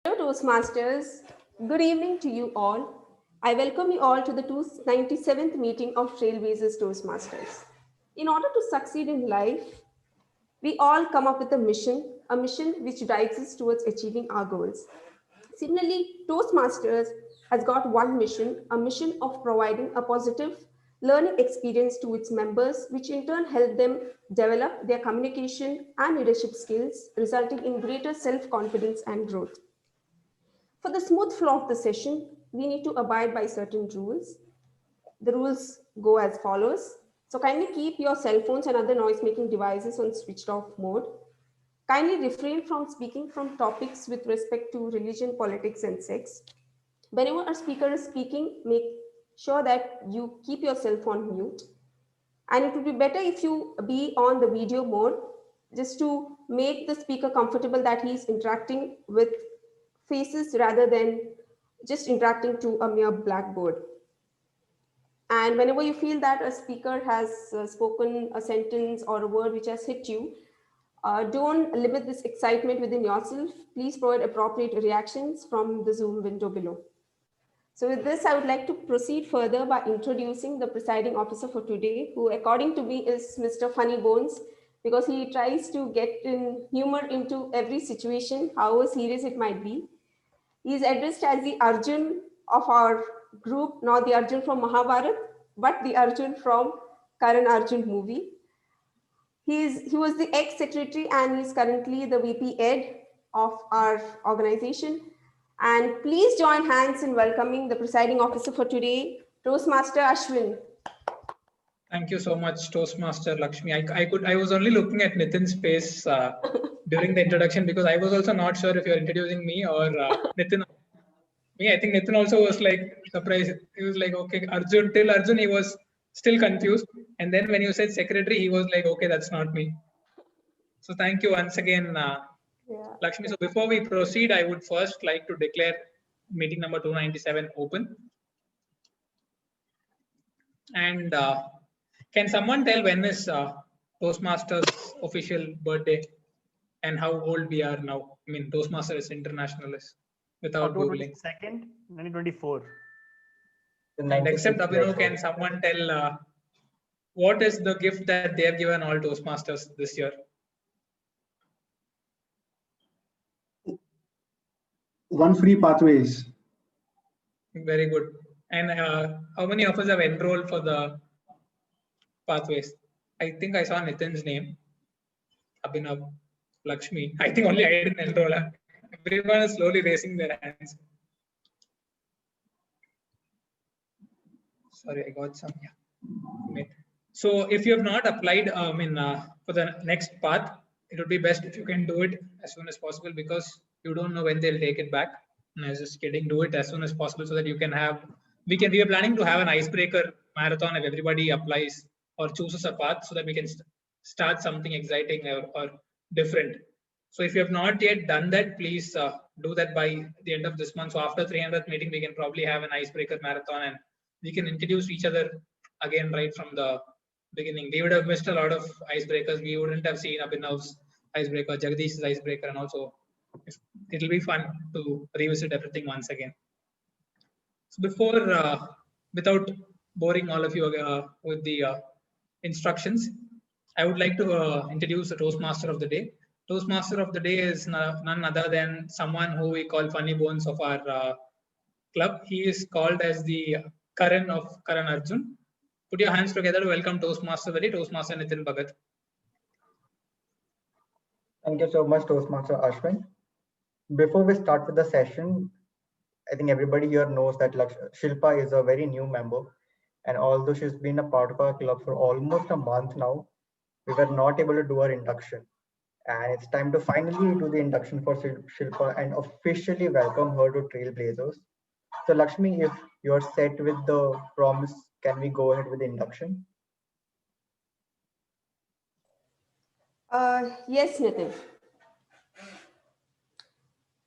Hello, Toastmasters. Good evening to you all. I welcome you all to the 297th meeting of Trailblazers Toastmasters. In order to succeed in life, we all come up with a mission which drives us towards achieving our goals. Similarly, Toastmasters has got one mission, a mission of providing a positive learning experience to its members, which in turn help them develop their communication and leadership skills, resulting in greater self-confidence and growth. For the smooth flow of the session, we need to abide by certain rules. The rules go as follows. So kindly keep your cell phones and other noise-making devices on switched off mode. Kindly refrain from speaking from topics with respect to religion, politics, and sex. Whenever a speaker is speaking, make sure that you keep yourself on mute. And it would be better if you be on the video mode just to make the speaker comfortable that he's interacting with faces rather than just interacting to a mere blackboard. And whenever you feel that a speaker has spoken a sentence or a word which has hit you, don't limit this excitement within yourself. Please provide appropriate reactions from the Zoom window below. So with this, I would like to proceed further by introducing the presiding officer for today, who according to me is Mr. Funny Bones, because he tries to get in humor into every situation, however serious it might be. He is addressed as the Arjun of our group, not the Arjun from Mahabharat, but the Arjun from Karan Arjun movie. He was the ex-secretary and he's currently the VP Ed of our organization. And please join hands in welcoming the presiding officer for today, Toastmaster Ashwin. Thank you so much, Toastmaster Lakshmi. I was only looking at Nitin's face during the introduction because I was also not sure if you're introducing me or Nitin. Me, I think Nitin also was like surprised. He was like, okay, Arjun. Till Arjun, he was still confused. And then when you said secretary, he was like, okay, that's not me. So thank you once again, Lakshmi. So before we proceed, I would first like to declare meeting number 297 open. And can someone tell when is Toastmasters official birthday and how old we are now? I mean, Toastmaster is internationalist without Googling. 2nd, 2024. And except Abhinav, can someone tell what is the gift that they have given all Toastmasters this year? One free pathways. Very good. And how many of us have enrolled for the pathways? I think I saw Nitin's name, Abhinav, Lakshmi. I think only I didn't enroll. Everyone is slowly raising their hands. Sorry, I got some. Yeah. So if you have not applied, for the next path, it would be best if you can do it as soon as possible because you don't know when they'll take it back. And I was just kidding. Do it as soon as possible so that you can have. We are planning to have an icebreaker marathon if everybody applies or chooses a path so that we can start something exciting or different. So if you have not yet done that, please do that by the end of this month. So after 300th meeting, we can probably have an icebreaker marathon and we can introduce each other again right from the beginning. We would have missed a lot of icebreakers. We wouldn't have seen Abhinav's icebreaker, Jagdish's icebreaker, and also it'll be fun to revisit everything once again. So before, without boring all of you with the instructions, I would like to introduce the Toastmaster of the day. Toastmaster of the day is none other than someone who we call Funny Bones of our club. He is called as the Karan of Karan Arjun. Put your hands together to welcome Toastmaster of the day, Toastmaster Nitin Bhagat. Thank you so much, Toastmaster Ashwin. Before we start with the session, I think everybody here knows that Shilpa is a very new member. And although she's been a part of our club for almost a month now, we were not able to do her induction. And it's time to finally do the induction for Shilpa and officially welcome her to Trailblazers. So Lakshmi, if you're set with the promise, can we go ahead with the induction? Yes, Nitin.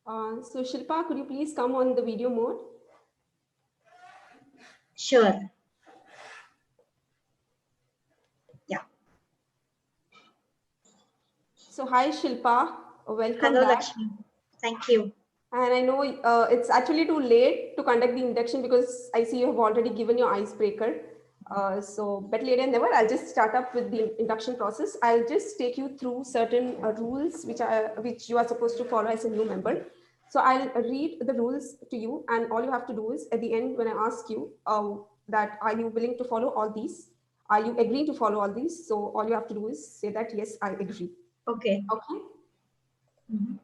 So Shilpa, could you please come on the video mode? Sure. Yeah. So hi Shilpa, welcome Hello, back. Lakshmi. Thank you. And I know it's actually too late to conduct the induction because I see you have already given your icebreaker. So better late than never. I'll just start up with the induction process. I'll just take you through certain rules which you are supposed to follow as a new member. So I'll read the rules to you, and all you have to do is at the end when I ask you that are you willing to follow all these? Are you agreeing to follow all these? So all you have to do is say that yes, I agree. Okay. Okay. Mhm.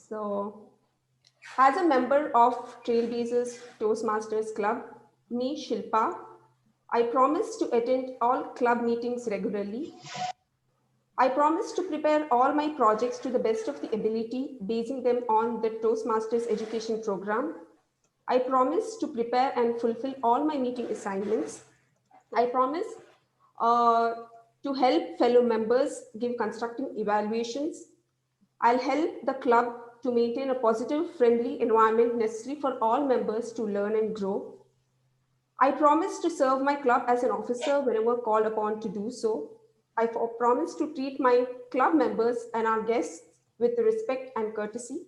So as a member of Trailblazers Toastmasters Club, me, Shilpa, I promise to attend all club meetings regularly. I promise to prepare all my projects to the best of the ability, basing them on the Toastmasters education program. I promise to prepare and fulfill all my meeting assignments. I promise uh, to help fellow members give constructive evaluations. I'll help the club to maintain a positive, friendly environment necessary for all members to learn and grow. I promise to serve my club as an officer whenever called upon to do so. Promise to treat my club members and our guests with respect and courtesy.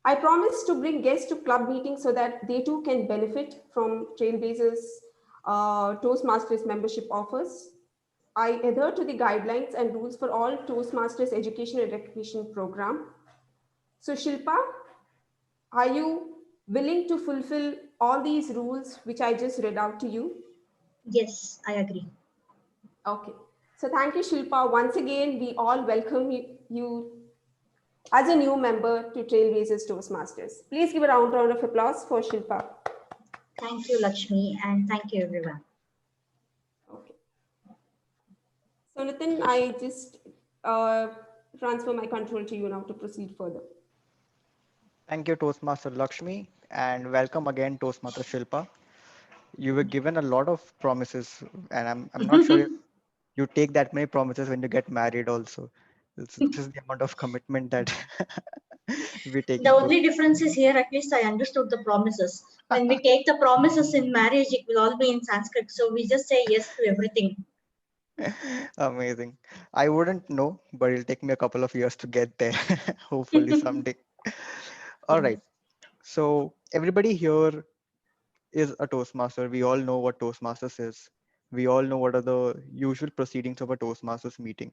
I promise to bring guests to club meetings so that they too can benefit from Trailblazers Toastmasters membership offers. I adhere to the guidelines and rules for all Toastmasters education and recognition program. So Shilpa, are you willing to fulfill all these rules which I just read out to you? Yes, I agree. Okay. So thank you, Shilpa. Once again, we all welcome you as a new member to Trailblazers Toastmasters. Please give a round of applause for Shilpa. Thank you, Lakshmi, and thank you, everyone. Okay. So Nitin, I just transfer my control to you now to proceed further. Thank you, Toastmaster Lakshmi, and welcome again, Toastmaster Shilpa. You were given a lot of promises, and I'm not sure if you take that many promises when you get married also. This is the amount of commitment that we take The into. only difference is here, at least I understood the promises. When we take the promises in marriage, it will all be in Sanskrit. So we just say yes to everything. Amazing. I wouldn't know, but it'll take me a couple of years to get there, hopefully someday. All right. So everybody here is a Toastmaster. We all know what Toastmasters is. We all know what are the usual proceedings of a Toastmasters meeting.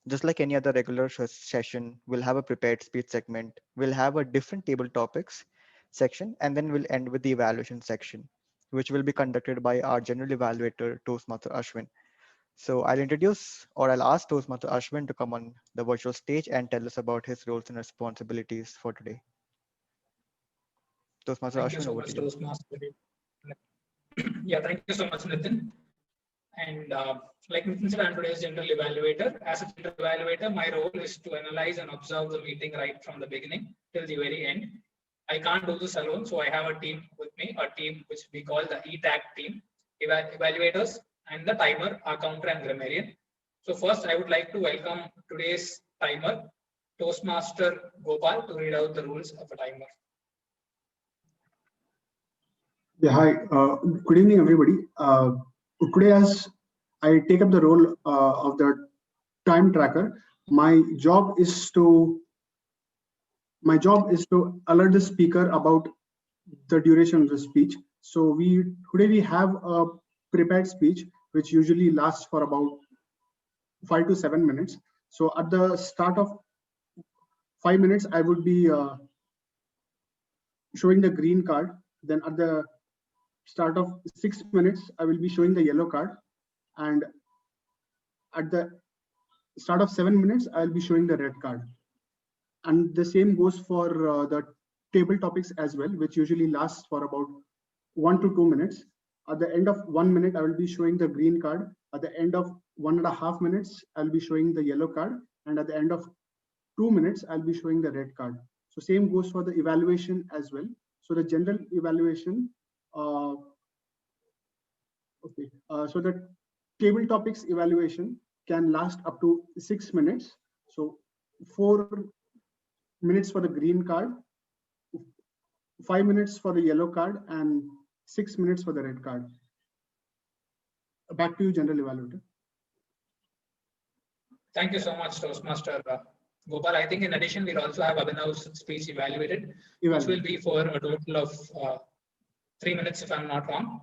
Just like any other regular session, we'll have a prepared speech segment, we'll have a different table topics section, and then we'll end with the evaluation section, which will be conducted by our general evaluator, Toastmaster Ashwin. So I'll introduce or I'll ask Toastmaster Ashwin to come on the virtual stage and tell us about his roles and responsibilities for today. Toastmaster Thank you Ashwin, so over much, to you. Toastmaster. Yeah, thank you so much, Nitin. And like Nitin said, I'm today's general evaluator. As a general evaluator, my role is to analyze and observe the meeting right from the beginning till the very end. I can't do this alone, so I have a team with me, a team which we call the ETAG team, evaluators, and the timer, our counter and grammarian. So first, I would like to welcome today's timer, Toastmaster Gopal, to read out the rules of a timer. Yeah, hi. Good evening, everybody. Today, as I take up the role of the time tracker, my job is to alert the speaker about the duration of the speech. So today we have a prepared speech which usually lasts for about 5 to 7 minutes. So at the start of 5 minutes, I would be showing the green card. Then at the start of 6 minutes, I will be showing the yellow card. And at the start of 7 minutes, I'll be showing the red card. And the same goes for the table topics as well, which usually lasts for about 1 to 2 minutes. At the end of 1 minute, I will be showing the green card. At the end of 1.5 minutes, I'll be showing the yellow card. And at the end of 2 minutes, I'll be showing the red card. So same goes for the evaluation as well. So the general evaluation, so the table topics evaluation can last up to 6 minutes. So 4 minutes for the green card, 5 minutes for the yellow card, and 6 minutes for the red card. Back to you, General Evaluator. Thank you so much, Toastmaster Gopal, I think in addition, we'll also have Abhinav's speech evaluated, which will Evaluate. be for a total of 3 minutes, if I'm not wrong.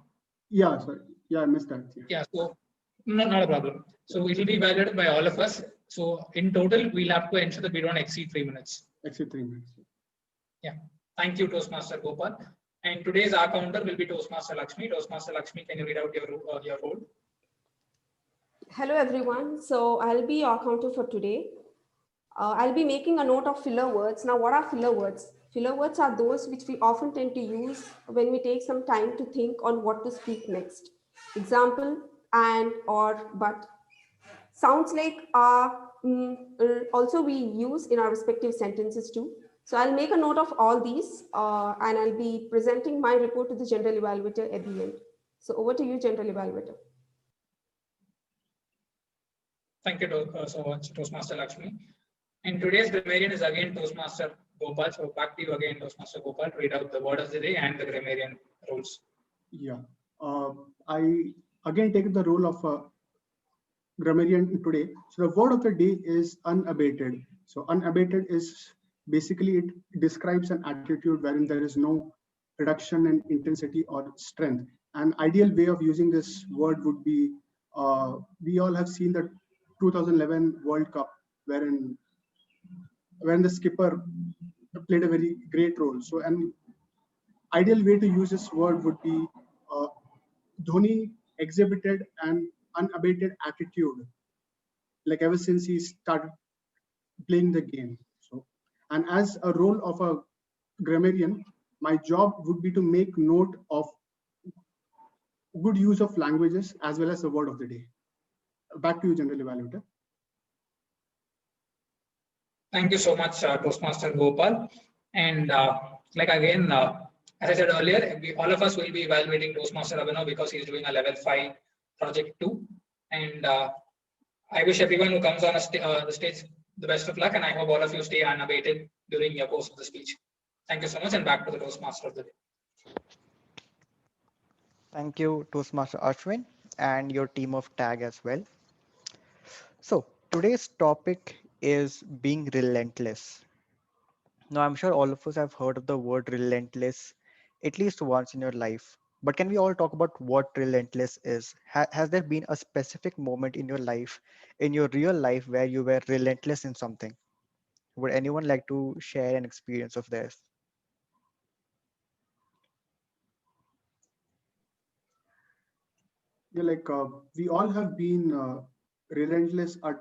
Yeah, sorry. Yeah, I missed that. Yeah. Yeah, so not a problem. So it will be evaluated by all of us. So in total, we'll have to ensure that we don't exceed 3 minutes. Exceed 3 minutes. Yeah. Thank you, Toastmaster Gopal. And today's our counter will be Toastmaster Lakshmi. Toastmaster Lakshmi, can you read out your role? Hello, everyone. So I'll be your counter for today. I'll be making a note of filler words. Now, what are filler words? Filler words are those which we often tend to use when we take some time to think on what to speak next. Example, and, or, but. Sounds like also we use in our respective sentences too. So I'll make a note of all these and I'll be presenting my report to the general evaluator at the end. So over to you, general evaluator. Thank you so much, Toastmaster Lakshmi. And today's grammarian is again Toastmaster Gopal. So back to you again, Toastmaster Gopal, to read out the word of the day and the grammarian rules. Yeah. I again take the role of a grammarian today. So the word of the day is unabated. So unabated is basically it describes an attitude wherein there is no reduction in intensity or strength. An ideal way of using this word would be we all have seen the 2011 World Cup wherein the skipper played a very great role. So an ideal way to use this word would be Dhoni exhibited an unabated attitude, like ever since he started playing the game. So, and as a role of a grammarian, my job would be to make note of good use of languages as well as the word of the day. Back to you, General Evaluator. Thank you so much, Toastmaster Gopal. And like again, as I said earlier, all of us will be evaluating Toastmaster Abhinav because he's doing a level 5 project 2. And I wish everyone who comes on the stage the best of luck, and I hope all of you stay unabated during your course of the speech. Thank you so much, and back to the Toastmaster of the day. Thank you, Toastmaster Ashwin, and your team of TAG as well. So today's topic is being relentless. Now, I'm sure all of us have heard of the word relentless at least once in your life. But can we all talk about what relentless is? Has there been a specific moment in your life, in your real life, where you were relentless in something? Would anyone like to share an experience of theirs? Yeah, like we all have been relentless at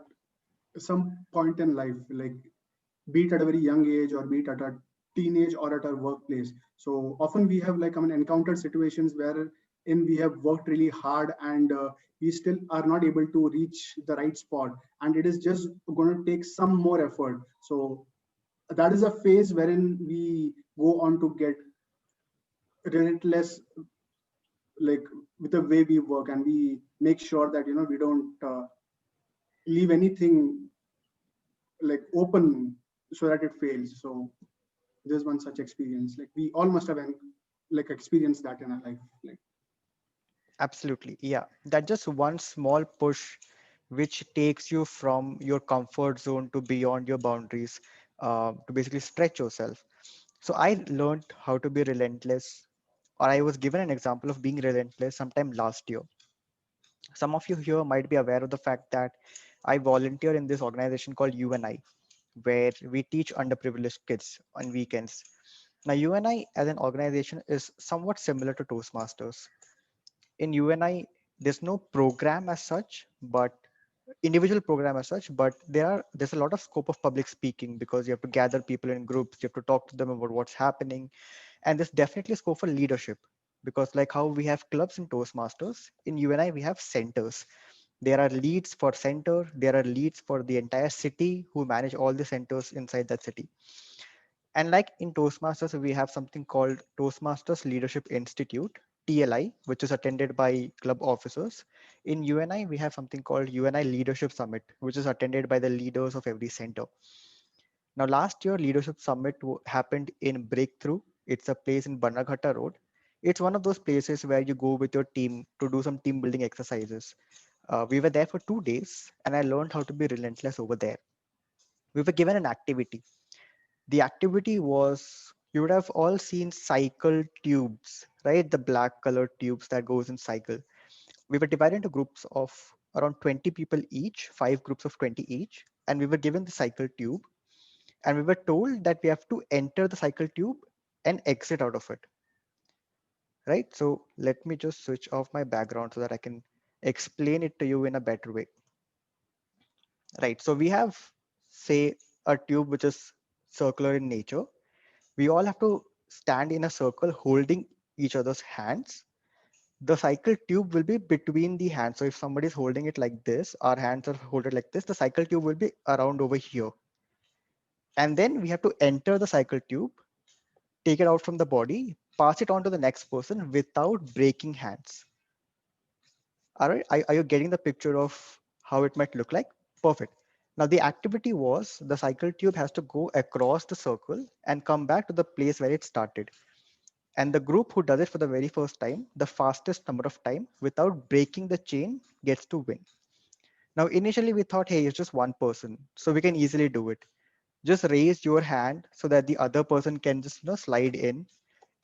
some point in life, like be it at a very young age or be it at a teenage or at our workplace. So often we have encountered situations where in we have worked really hard and we still are not able to reach the right spot, and it is just going to take some more effort. So that is a phase wherein we go on to get relentless, like with the way we work, and we make sure that we don't leave anything like open so that it fails. So there's one such experience, like we all must have like experienced that in our life. Like Absolutely. Yeah. That just one small push which takes you from your comfort zone to beyond your boundaries, to basically stretch yourself. So I learned how to be relentless, or I was given an example of being relentless sometime last year. Some of you here might be aware of the fact that I volunteer in this organization called UNI, where we teach underprivileged kids on weekends. Now, UNI as an organization is somewhat similar to Toastmasters. In UNI, there's no program as such, but individual program as such, but there's a lot of scope of public speaking because you have to gather people in groups, you have to talk to them about what's happening, and there's definitely scope for leadership because like how we have clubs in Toastmasters, in UNI we have centers. There are leads for center, there are leads for the entire city who manage all the centers inside that city. And like in Toastmasters, we have something called Toastmasters Leadership Institute, TLI, which is attended by club officers. In UNI, we have something called UNI Leadership Summit, which is attended by the leaders of every center. Now, last year, Leadership Summit happened in Breakthrough. It's a place in Banaghatta Road. It's one of those places where you go with your team to do some team building exercises. We were there for 2 days, and I learned how to be relentless over there. we were given an activity. The activity was, you would have all seen cycle tubes, right? The black colored tubes that goes in cycle. We were divided into groups of around 20 people each, 5 groups of 20 each, and we were given the cycle tube, and we were told that we have to enter the cycle tube and exit out of it, right? So let me just switch off my background so that I can explain it to you in a better way. Right, so we have, say, a tube which is circular in nature. We all have to stand in a circle holding each other's hands. The cycle tube will be between the hands. So if somebody is holding it like this, our hands are holded like this, the cycle tube will be around over here. And then we have to enter the cycle tube, take it out from the body, pass it on to the next person without breaking hands. All right, are you getting the picture of how it might look like? Perfect. Now the activity was the cycle tube has to go across the circle and come back to the place where it started. And the group who does it for the very first time, the fastest number of time without breaking the chain, gets to win. Now initially we thought, hey, it's just one person, so we can easily do it. Just raise your hand so that the other person can just slide in,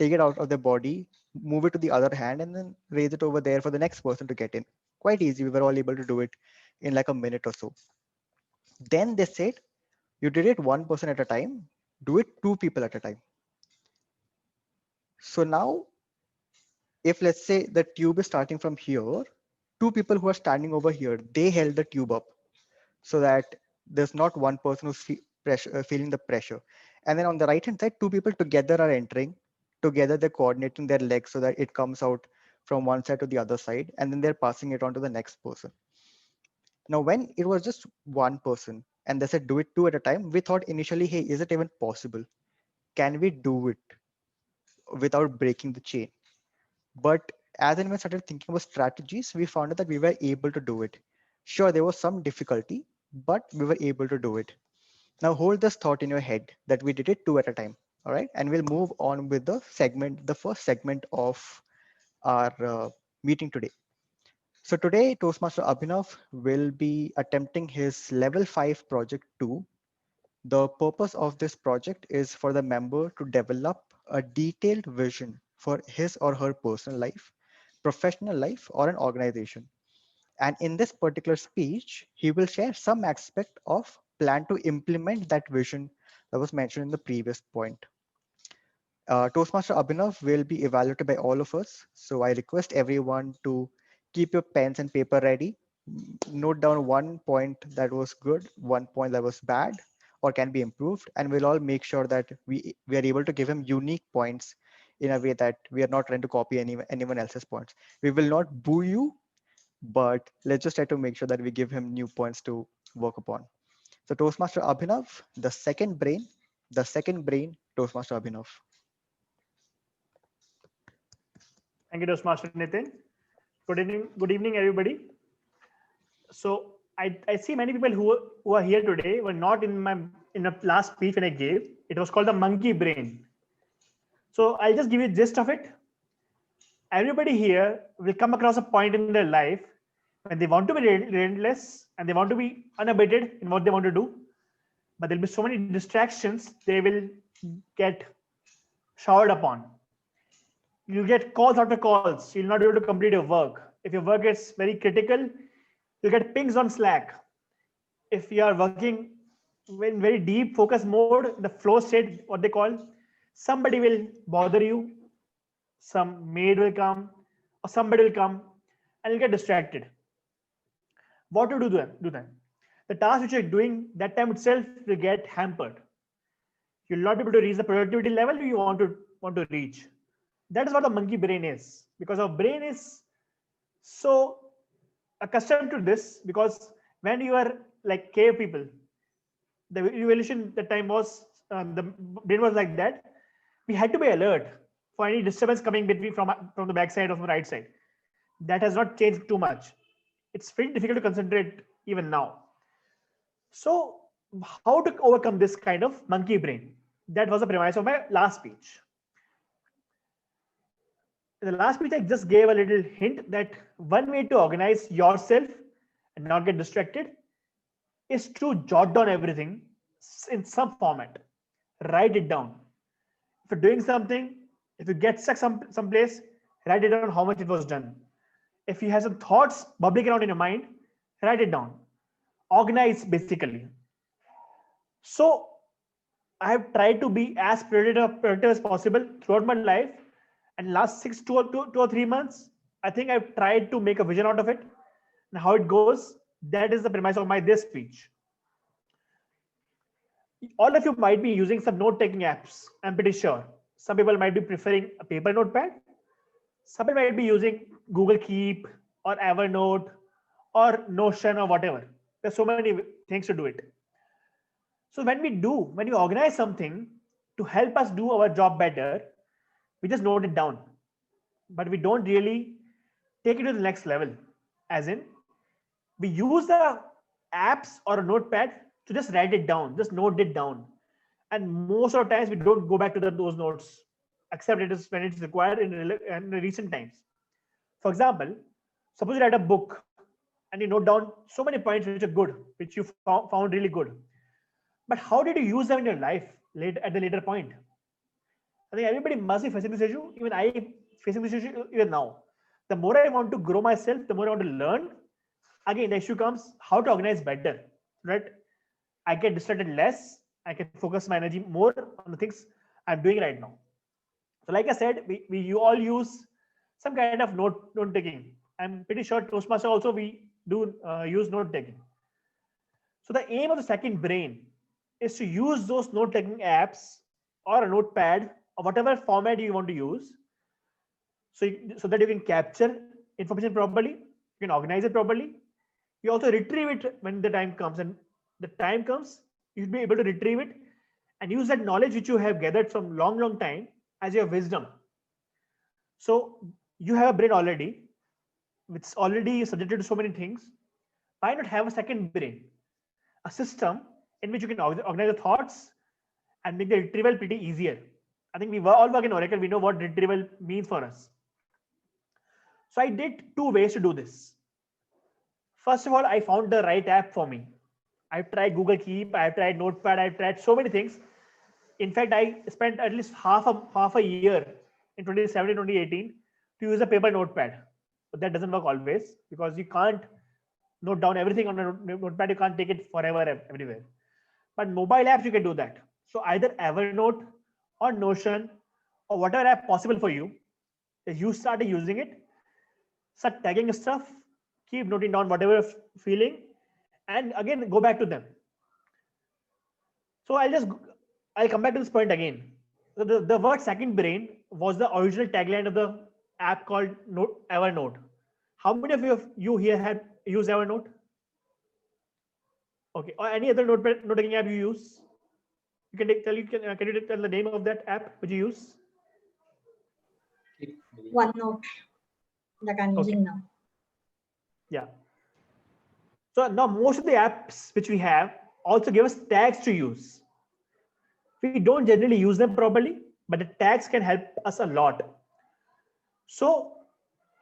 take it out of the body, move it to the other hand, and then raise it over there for the next person to get in. Quite easy. We were all able to do it in like a minute or so. Then they said, you did it one person at a time, do it two people at a time. So now, if let's say the tube is starting from here, two people who are standing over here, they held the tube up so that there's not one person who's feeling the pressure. And then on the right hand side, two people together are entering. Together they're coordinating their legs so that it comes out from one side to the other side, and then they're passing it on to the next person. Now, when it was just one person and they said do it two at a time, we thought initially, hey, is it even possible? Can we do it without breaking the chain? But as and when we started thinking about strategies, we found out that we were able to do it. Sure, there was some difficulty, but we were able to do it. Now hold this thought in your head that we did it two at a time. All right, and we'll move on with the first segment of our meeting today. So today, Toastmaster Abhinav will be attempting his level 5 project 2. The purpose of this project is for the member to develop a detailed vision for his or her personal life, professional life, or an organization. And in this particular speech, he will share some aspect of plan to implement that vision that was mentioned in the previous point. Toastmaster Abhinav will be evaluated by all of us. So I request everyone to keep your pens and paper ready. Note down one point that was good, one point that was bad or can be improved. And we'll all make sure that we are able to give him unique points in a way that we are not trying to copy anyone else's points. We will not boo you, but let's just try to make sure that we give him new points to work upon. So Toastmaster Abhinav, the second brain, Toastmaster Abhinav. Thank you, Toastmaster Nitin. Good evening, everybody. So I see many people who are here today were not in the last speech when I gave. It was called the monkey brain. So I'll just give you the gist of it. Everybody here will come across a point in their life when they want to be relentless and they want to be unabated in what they want to do, but there'll be so many distractions they will get showered upon. You'll get calls after calls. You'll not be able to complete your work. If your work is very critical, you'll get pings on Slack. If you are working in very deep focus mode, the flow state, what they call, somebody will bother you. Some maid will come or somebody will come and you'll get distracted. What to do then? The task which you're doing that time itself will get hampered. You'll not be able to reach the productivity level you want to reach. That is what the monkey brain is, because our brain is so accustomed to this. Because when you are like cave people, the evolution that time was the brain was like that. We had to be alert for any disturbance coming between from the back side or from the right side. That has not changed too much. It's very difficult to concentrate even now. So how to overcome this kind of monkey brain? That was the premise of my last speech. In the last speech, I just gave a little hint that one way to organize yourself and not get distracted is to jot down everything in some format. Write it down. If you're doing something, if you get stuck someplace, write it down how much it was done. If you have some thoughts bubbling around in your mind, write it down. Organize basically. So I have tried to be as productive as possible throughout my life. And last 2 or 3 months, I think I've tried to make a vision out of it. And how it goes, that is the premise of this speech. All of you might be using some note-taking apps, I'm pretty sure. Some people might be preferring a paper notepad. Some people might be using Google Keep or Evernote or Notion or whatever. There's so many things to do it. So when we organize something to help us do our job better, we just note it down. But we don't really take it to the next level. As in, we use the apps or a notepad to just write it down, just note it down. And most of the times we don't go back to those notes, except it is when it's required in recent times. For example, suppose you write a book and you note down so many points which are good, which you found really good. But how did you use them in your life at the later point? I think everybody must be facing this issue. Even I am facing this issue even now. The more I want to grow myself, the more I want to learn. Again, the issue comes how to organize better, right? I get distracted less. I can focus my energy more on the things I'm doing right now. So like I said, you all use some kind of note taking. I'm pretty sure Toastmaster also we do use note taking. So the aim of the second brain is to use those note taking apps or a notepad or whatever format you want to use. So that you can capture information properly, you can organize it properly. You also retrieve it when the time comes, and the time comes, you'll be able to retrieve it and use that knowledge which you have gathered from long time as your wisdom. So you have a brain already, which is already subjected to so many things. Why not have a second brain, a system in which you can organize the thoughts and make the retrieval pretty easier? I think we all work in Oracle. We know what retrieval means for us. So I did 2 ways to do this. First of all, I found the right app for me. I've tried Google Keep, I've tried Notepad, I've tried so many things. In fact, I spent at least half a year in 2017, 2018 to use a paper notepad. But that doesn't work always because you can't note down everything on a notepad. You can't take it forever everywhere. But mobile apps, you can do that. So either Evernote or Notion or whatever app possible for you, you started using it, start tagging stuff, keep noting down whatever you're feeling, and again go back to them. So I'll come back to this point again. So the word second brain was the original tagline of the app called Evernote. How many of you here have used Evernote? Okay, or any other note-taking app you use? Can you tell the name of that app which you use? OneNote that I'm using now. Yeah. So now most of the apps which we have also give us tags to use. We don't generally use them properly, but the tags can help us a lot. So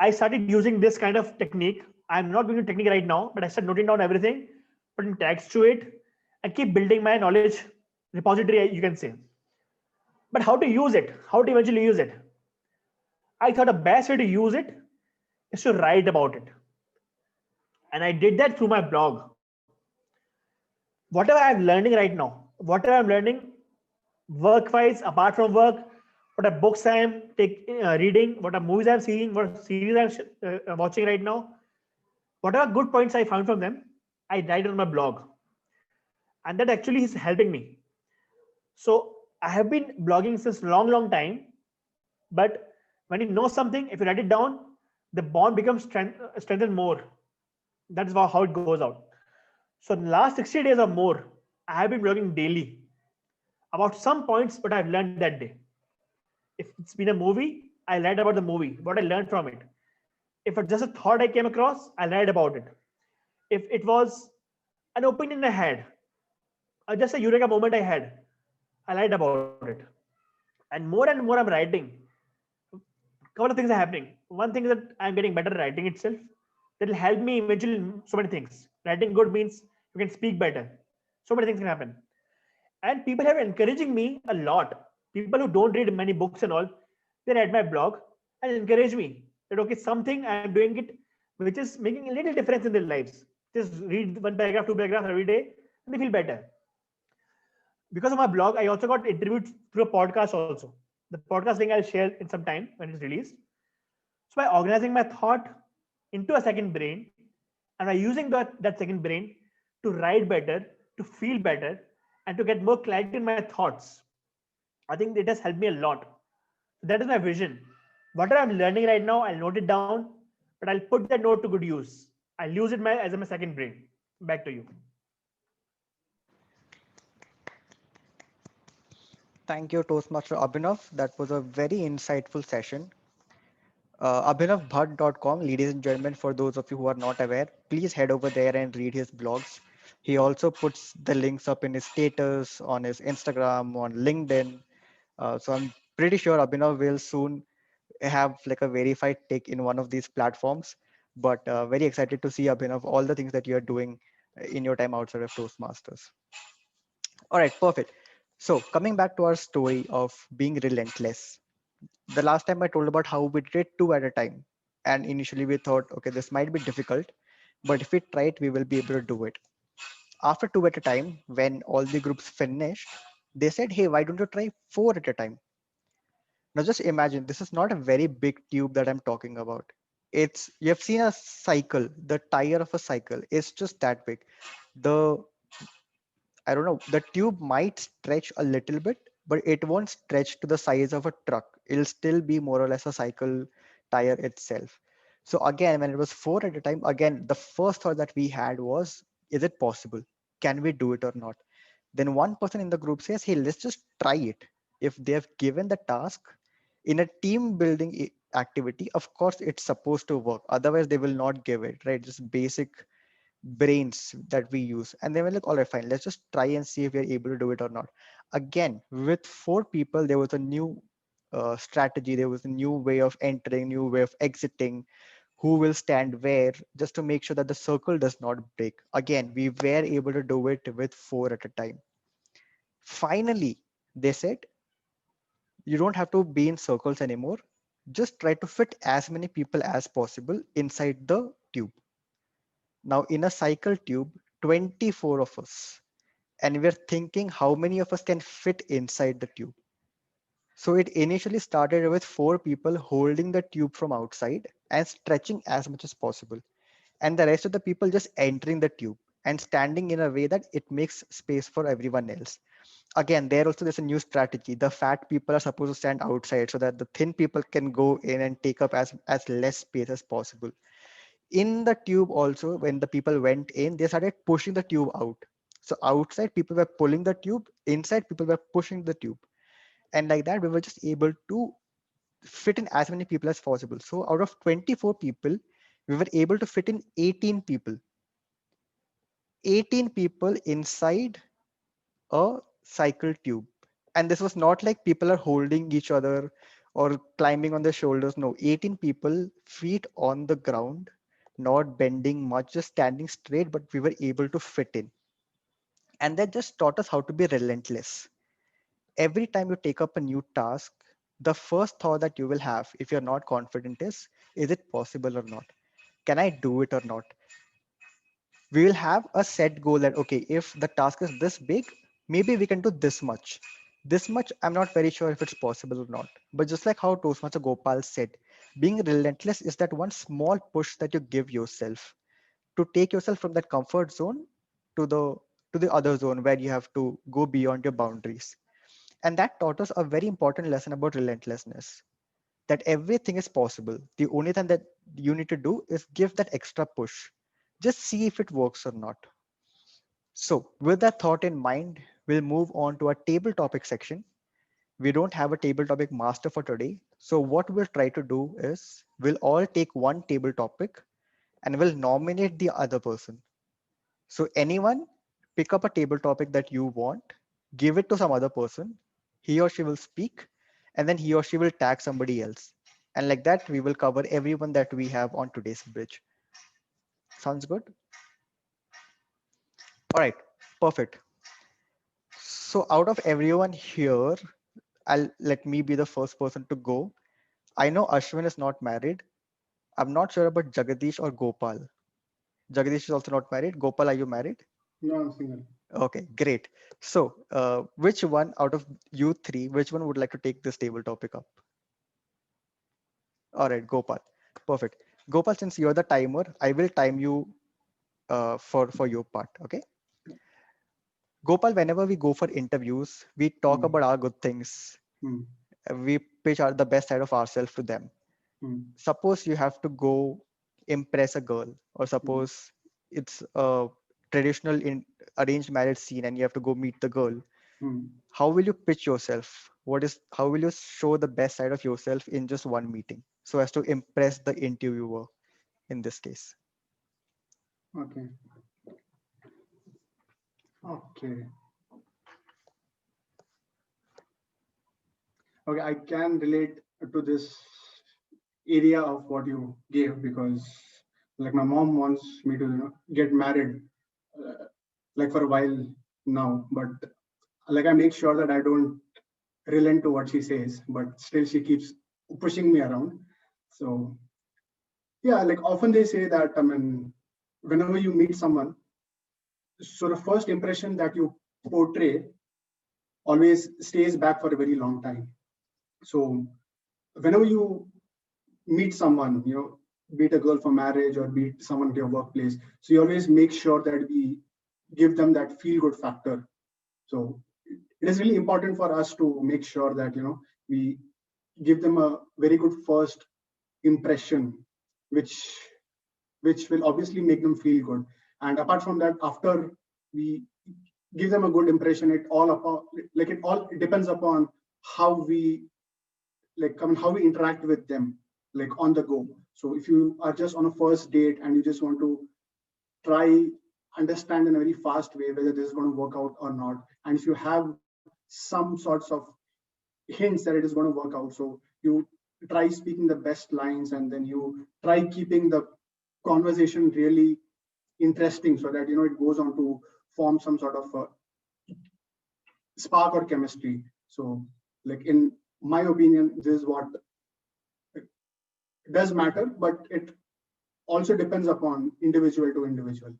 I started using this kind of technique. I'm not doing a technique right now, but I started noting down everything, putting tags to it, and keep building my knowledge repository, you can say. But how to use it? How to eventually use it? I thought the best way to use it is to write about it. And I did that through my blog. Whatever I'm learning right now, whatever I'm learning work-wise, apart from work, what are books I'm reading, what are movies I'm seeing, what series I'm watching right now, whatever good points I found from them, I write on my blog. And that actually is helping me. So I have been blogging since long time, but when you know something, if you write it down, the bond becomes strengthened more. That is how it goes out. So in the last 60 days or more, I have been blogging daily about some points, but I've learned that day. If it's been a movie, I write about the movie, what I learned from it. If it's just a thought I came across, I write about it. If it was an opinion I had, or just a eureka moment I had, I write about it. And more I'm writing. A couple of things are happening. One thing is that I'm getting better at writing itself. That will help me eventually in so many things. Writing good means you can speak better. So many things can happen. And people have encouraging me a lot. People who don't read many books and all, they read my blog and encourage me that okay, something I'm doing it which is making a little difference in their lives. Just read one paragraph, two paragraphs every day, and they feel better. Because of my blog, I also got interviewed through a podcast also. The podcast link I'll share in some time when it's released. So by organizing my thought into a second brain, and by using that second brain to write better, to feel better, and to get more clarity in my thoughts, I think it has helped me a lot. That is my vision. Whatever I'm learning right now, I'll note it down, but I'll put that note to good use. I'll use it as my second brain. Back to you. Thank you, Toastmaster Abhinav. That was a very insightful session. AbhinavBhatt.com, ladies and gentlemen, for those of you who are not aware, please head over there and read his blogs. He also puts the links up in his status, on his Instagram, on LinkedIn. So I'm pretty sure Abhinav will soon have like a verified tick in one of these platforms. But very excited to see, Abhinav, all the things that you're doing in your time outside of Toastmasters. All right, perfect. So coming back to our story of being relentless. The last time I told about how we did two at a time. And initially we thought, okay, this might be difficult, but if we try it, we will be able to do it. After two at a time, when all the groups finished, they said, hey, why don't you try four at a time? Now just imagine, this is not a very big tube that I'm talking about. You have seen a cycle, the tire of a cycle is just that big. The, I don't know, the tube might stretch a little bit, but it won't stretch to the size of a truck. It'll still be more or less a cycle tire itself. So again, when it was four at a time, again, the first thought that we had was, is it possible? Can we do it or not? Then one person in the group says, hey, let's just try it. If they have given the task in a team building activity, of course, it's supposed to work. Otherwise, they will not give it, right? Just basic brains that we use. And they were like, all right, fine, let's just try and see if we're able to do it or not. Again, with four people, there was a new strategy. There was a new way of entering, new way of exiting, who will stand where, just to make sure that the circle does not break. Again, we were able to do it with four at a time. Finally, they said, you don't have to be in circles anymore. Just try to fit as many people as possible inside the tube. Now, in a cycle tube, 24 of us, and we're thinking how many of us can fit inside the tube. So it initially started with four people holding the tube from outside and stretching as much as possible, and the rest of the people just entering the tube and standing in a way that it makes space for everyone else. Again, there also there's a new strategy. The fat people are supposed to stand outside so that the thin people can go in and take up as less space as possible. In the tube also, when the people went in, they started pushing the tube out. So outside people were pulling the tube, inside people were pushing the tube. And like that, we were just able to fit in as many people as possible. So out of 24 people, we were able to fit in 18 people. 18 people inside a cycle tube. And this was not like people are holding each other or climbing on their shoulders. No, 18 people, feet on the ground, not bending much, just standing straight, but we were able to fit in. And that just taught us how to be relentless. Every time you take up a new task, the first thought that you will have, if you're not confident, is it possible or not? Can I do it or not? We will have a set goal that, okay, if the task is this big, maybe we can do this much. I'm not very sure if it's possible or not. But just like how Toastmaster Gopal said, being relentless is that one small push that you give yourself to take yourself from that comfort zone to the other zone where you have to go beyond your boundaries. And that taught us a very important lesson about relentlessness, that everything is possible. The only thing that you need to do is give that extra push. Just see if it works or not. So with that thought in mind, we'll move on to our table topic section. We don't have a table topic master for today. So what we'll try to do is we'll all take one table topic and we'll nominate the other person. So anyone pick up a table topic that you want, give it to some other person, he or she will speak, and then he or she will tag somebody else. And like that, we will cover everyone that we have on today's bridge. Sounds good? All right, perfect. So out of everyone here, let me be the first person to go. I know Ashwin is not married. I'm not sure about Jagadish or Gopal. Jagadish is also not married. Gopal, are you married? No, I'm single. Okay, great. So, which one out of you three, which one would like to take this table topic up? All right, Gopal. Perfect. Gopal, since you're the timer, I will time you for your part. Okay. Gopal, whenever we go for interviews, we talk about our good things. Hmm. We pitch out the best side of ourselves to them. Hmm. Suppose you have to go impress a girl, or suppose it's a traditional arranged marriage scene and you have to go meet the girl. Hmm. How will you pitch yourself? How will you show the best side of yourself in just one meeting so as to impress the interviewer in this case? Okay. Okay. Okay, I can relate to this area of what you gave, because like my mom wants me to, get married like for a while now, but like I make sure that I don't relent to what she says, but still she keeps pushing me around. So yeah, like often they say that, I mean, whenever you meet someone, so the first impression that you portray always stays back for a very long time. So whenever you meet someone, be it a girl for marriage or be it someone at your workplace, so you always make sure that we give them that feel good factor. So it is really important for us to make sure that, we give them a very good first impression, which will obviously make them feel good. And apart from that, after we give them a good impression, it all depends upon how we how we interact with them, like on the go. So if you are just on a first date and you just want to try understand in a very fast way whether this is going to work out or not, and if you have some sorts of hints that it is going to work out, so you try speaking the best lines, and then you try keeping the conversation really interesting so that it goes on to form some sort of a spark or chemistry. So like in my opinion, this is what does matter, but it also depends upon individual to individual.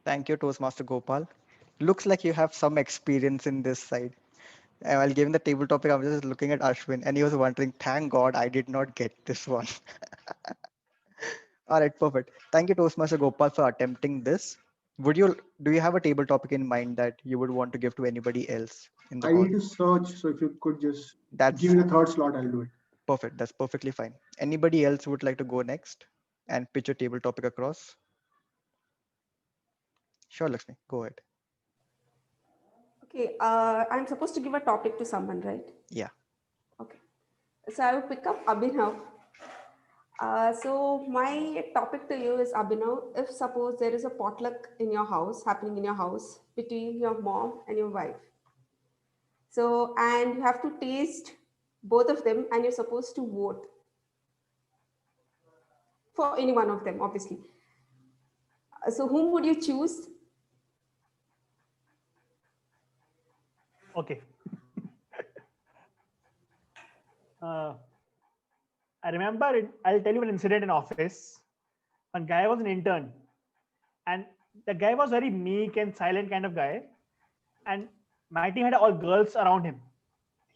Thank you, Toastmaster Gopal. Looks like you have some experience in this side. And while giving the table topic, I was just looking at Ashwin and he was wondering, thank God I did not get this one. All right, perfect. Thank you, Toastmaster Gopal, for attempting this. Do you have a table topic in mind that you would want to give to anybody else in the I call? need to search, so if you could just That's give me the third slot, I'll do it. perfect. That's perfectly fine. Anybody else would like to go next and pitch a table topic across? Sure, Lakshmi, go ahead. Okay, I'm supposed to give a topic to someone, right? Yeah. Okay. So I will pick up Abhinav. So my topic to you is, Abhinav, if suppose there is a potluck in your house, happening in your house between your mom and your wife. So, and you have to taste both of them and you're supposed to vote for any one of them, obviously. So whom would you choose? Okay. I remember I'll tell you an incident in office. One guy was an intern, and the guy was very meek and silent kind of guy. And my team had all girls around him.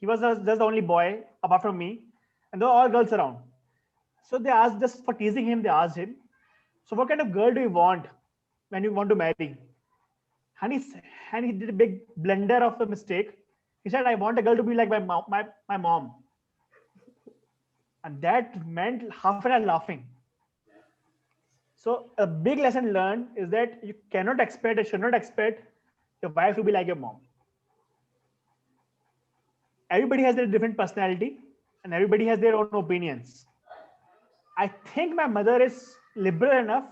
He was just the only boy apart from me, and there were all girls around. So they asked, just for teasing him, they asked him, "So what kind of girl do you want when you want to marry?" And he did a big blunder of a mistake. He said, "I want a girl to be like my mom." And that meant half an hour laughing. So a big lesson learned is that you cannot expect or should not expect your wife to be like your mom. Everybody has their different personality and everybody has their own opinions. I think my mother is liberal enough.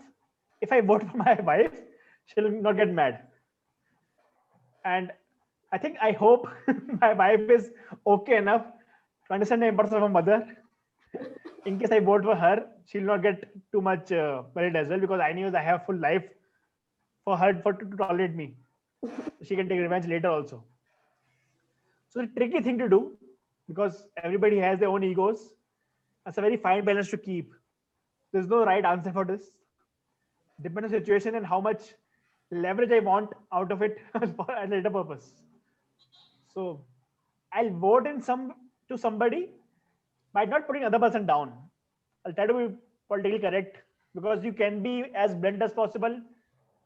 If I vote for my wife, she'll not get mad. And I hope my wife is okay enough to understand the importance of a mother. In case I vote for her, she'll not get too much worried as well, because I knew that I have full life for her to tolerate me. She can take revenge later also. So the tricky thing to do, because everybody has their own egos, it's a very fine balance to keep. There's no right answer for this. Depends on the situation and how much leverage I want out of it for a later purpose. So I'll vote in to somebody by not putting other person down. I'll try to be politically correct, because you can be as blunt as possible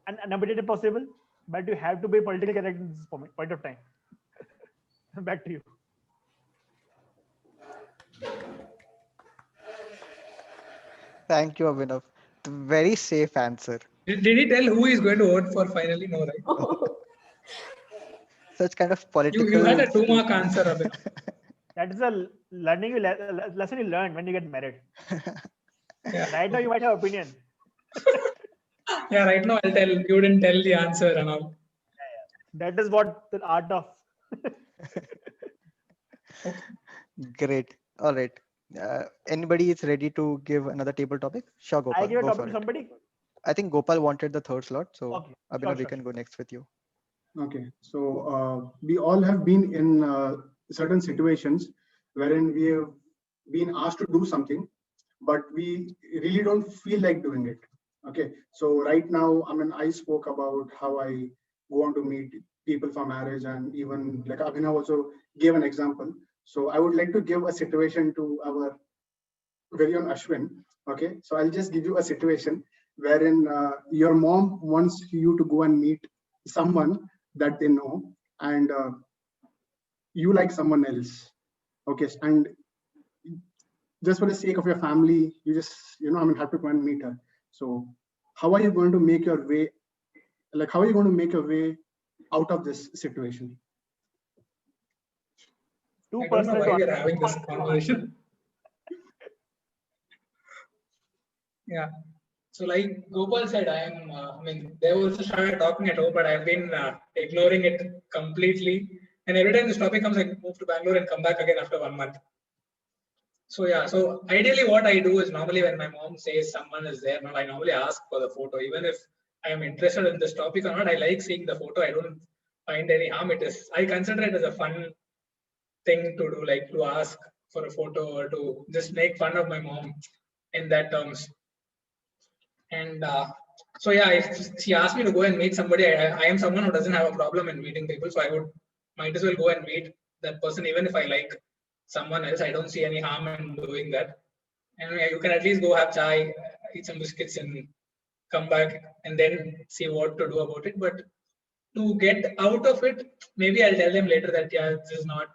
and unapologetic possible, but you have to be politically correct in this point of time. Back to you. Thank you, Abhinav. Very safe answer. Did he tell who he's going to vote for finally? No, right? Such kind of political. You had a 2-mark answer, Abhinav. That is a lesson you learn when you get married. Yeah. Right now, you might have opinion. Yeah, right now I'll tell you didn't tell the answer and all. That is what the art of. Great. All right. Anybody is ready to give another table topic? Sure, Gopal. I give a go topic for to it. somebody. I think Gopal wanted the third slot, so Okay, Abhinav, we sure. can go next with you. Okay, so we all have been in certain situations wherein we have been asked to do something, but we really don't feel like doing it. Okay, so right now, I mean, I spoke about how I go on to meet people for marriage, and even like Abhinav also gave an example. So I would like to give a situation to our very own Ashwin. Okay, so I'll just give you a situation wherein your mom wants you to go and meet someone that they know, and you like someone else. Okay, and just for the sake of your family, you just, I mean, have to go and meet her. So how are you going to make your way? Like, how are you going to make your way out of this situation? Too I don't know personal why to we're having this conversation. Yeah. So like Gopal said, I mean, they also started talking at home, but I've been ignoring it completely. And every time this topic comes, I move to Bangalore and come back again after 1 month. So yeah, so ideally what I do is normally when my mom says someone is there, I normally ask for the photo. Even if I am interested in this topic or not, I like seeing the photo. I don't find any harm. I consider it as a fun thing to do, like to ask for a photo or to just make fun of my mom in that terms. And so yeah, if she asked me to go and meet somebody, I am someone who doesn't have a problem in meeting people, so I might as well go and meet that person, even if I like someone else. I don't see any harm in doing that. And you can at least go have chai, eat some biscuits, and come back and then see what to do about it. But to get out of it, maybe I'll tell them later that yeah, this is not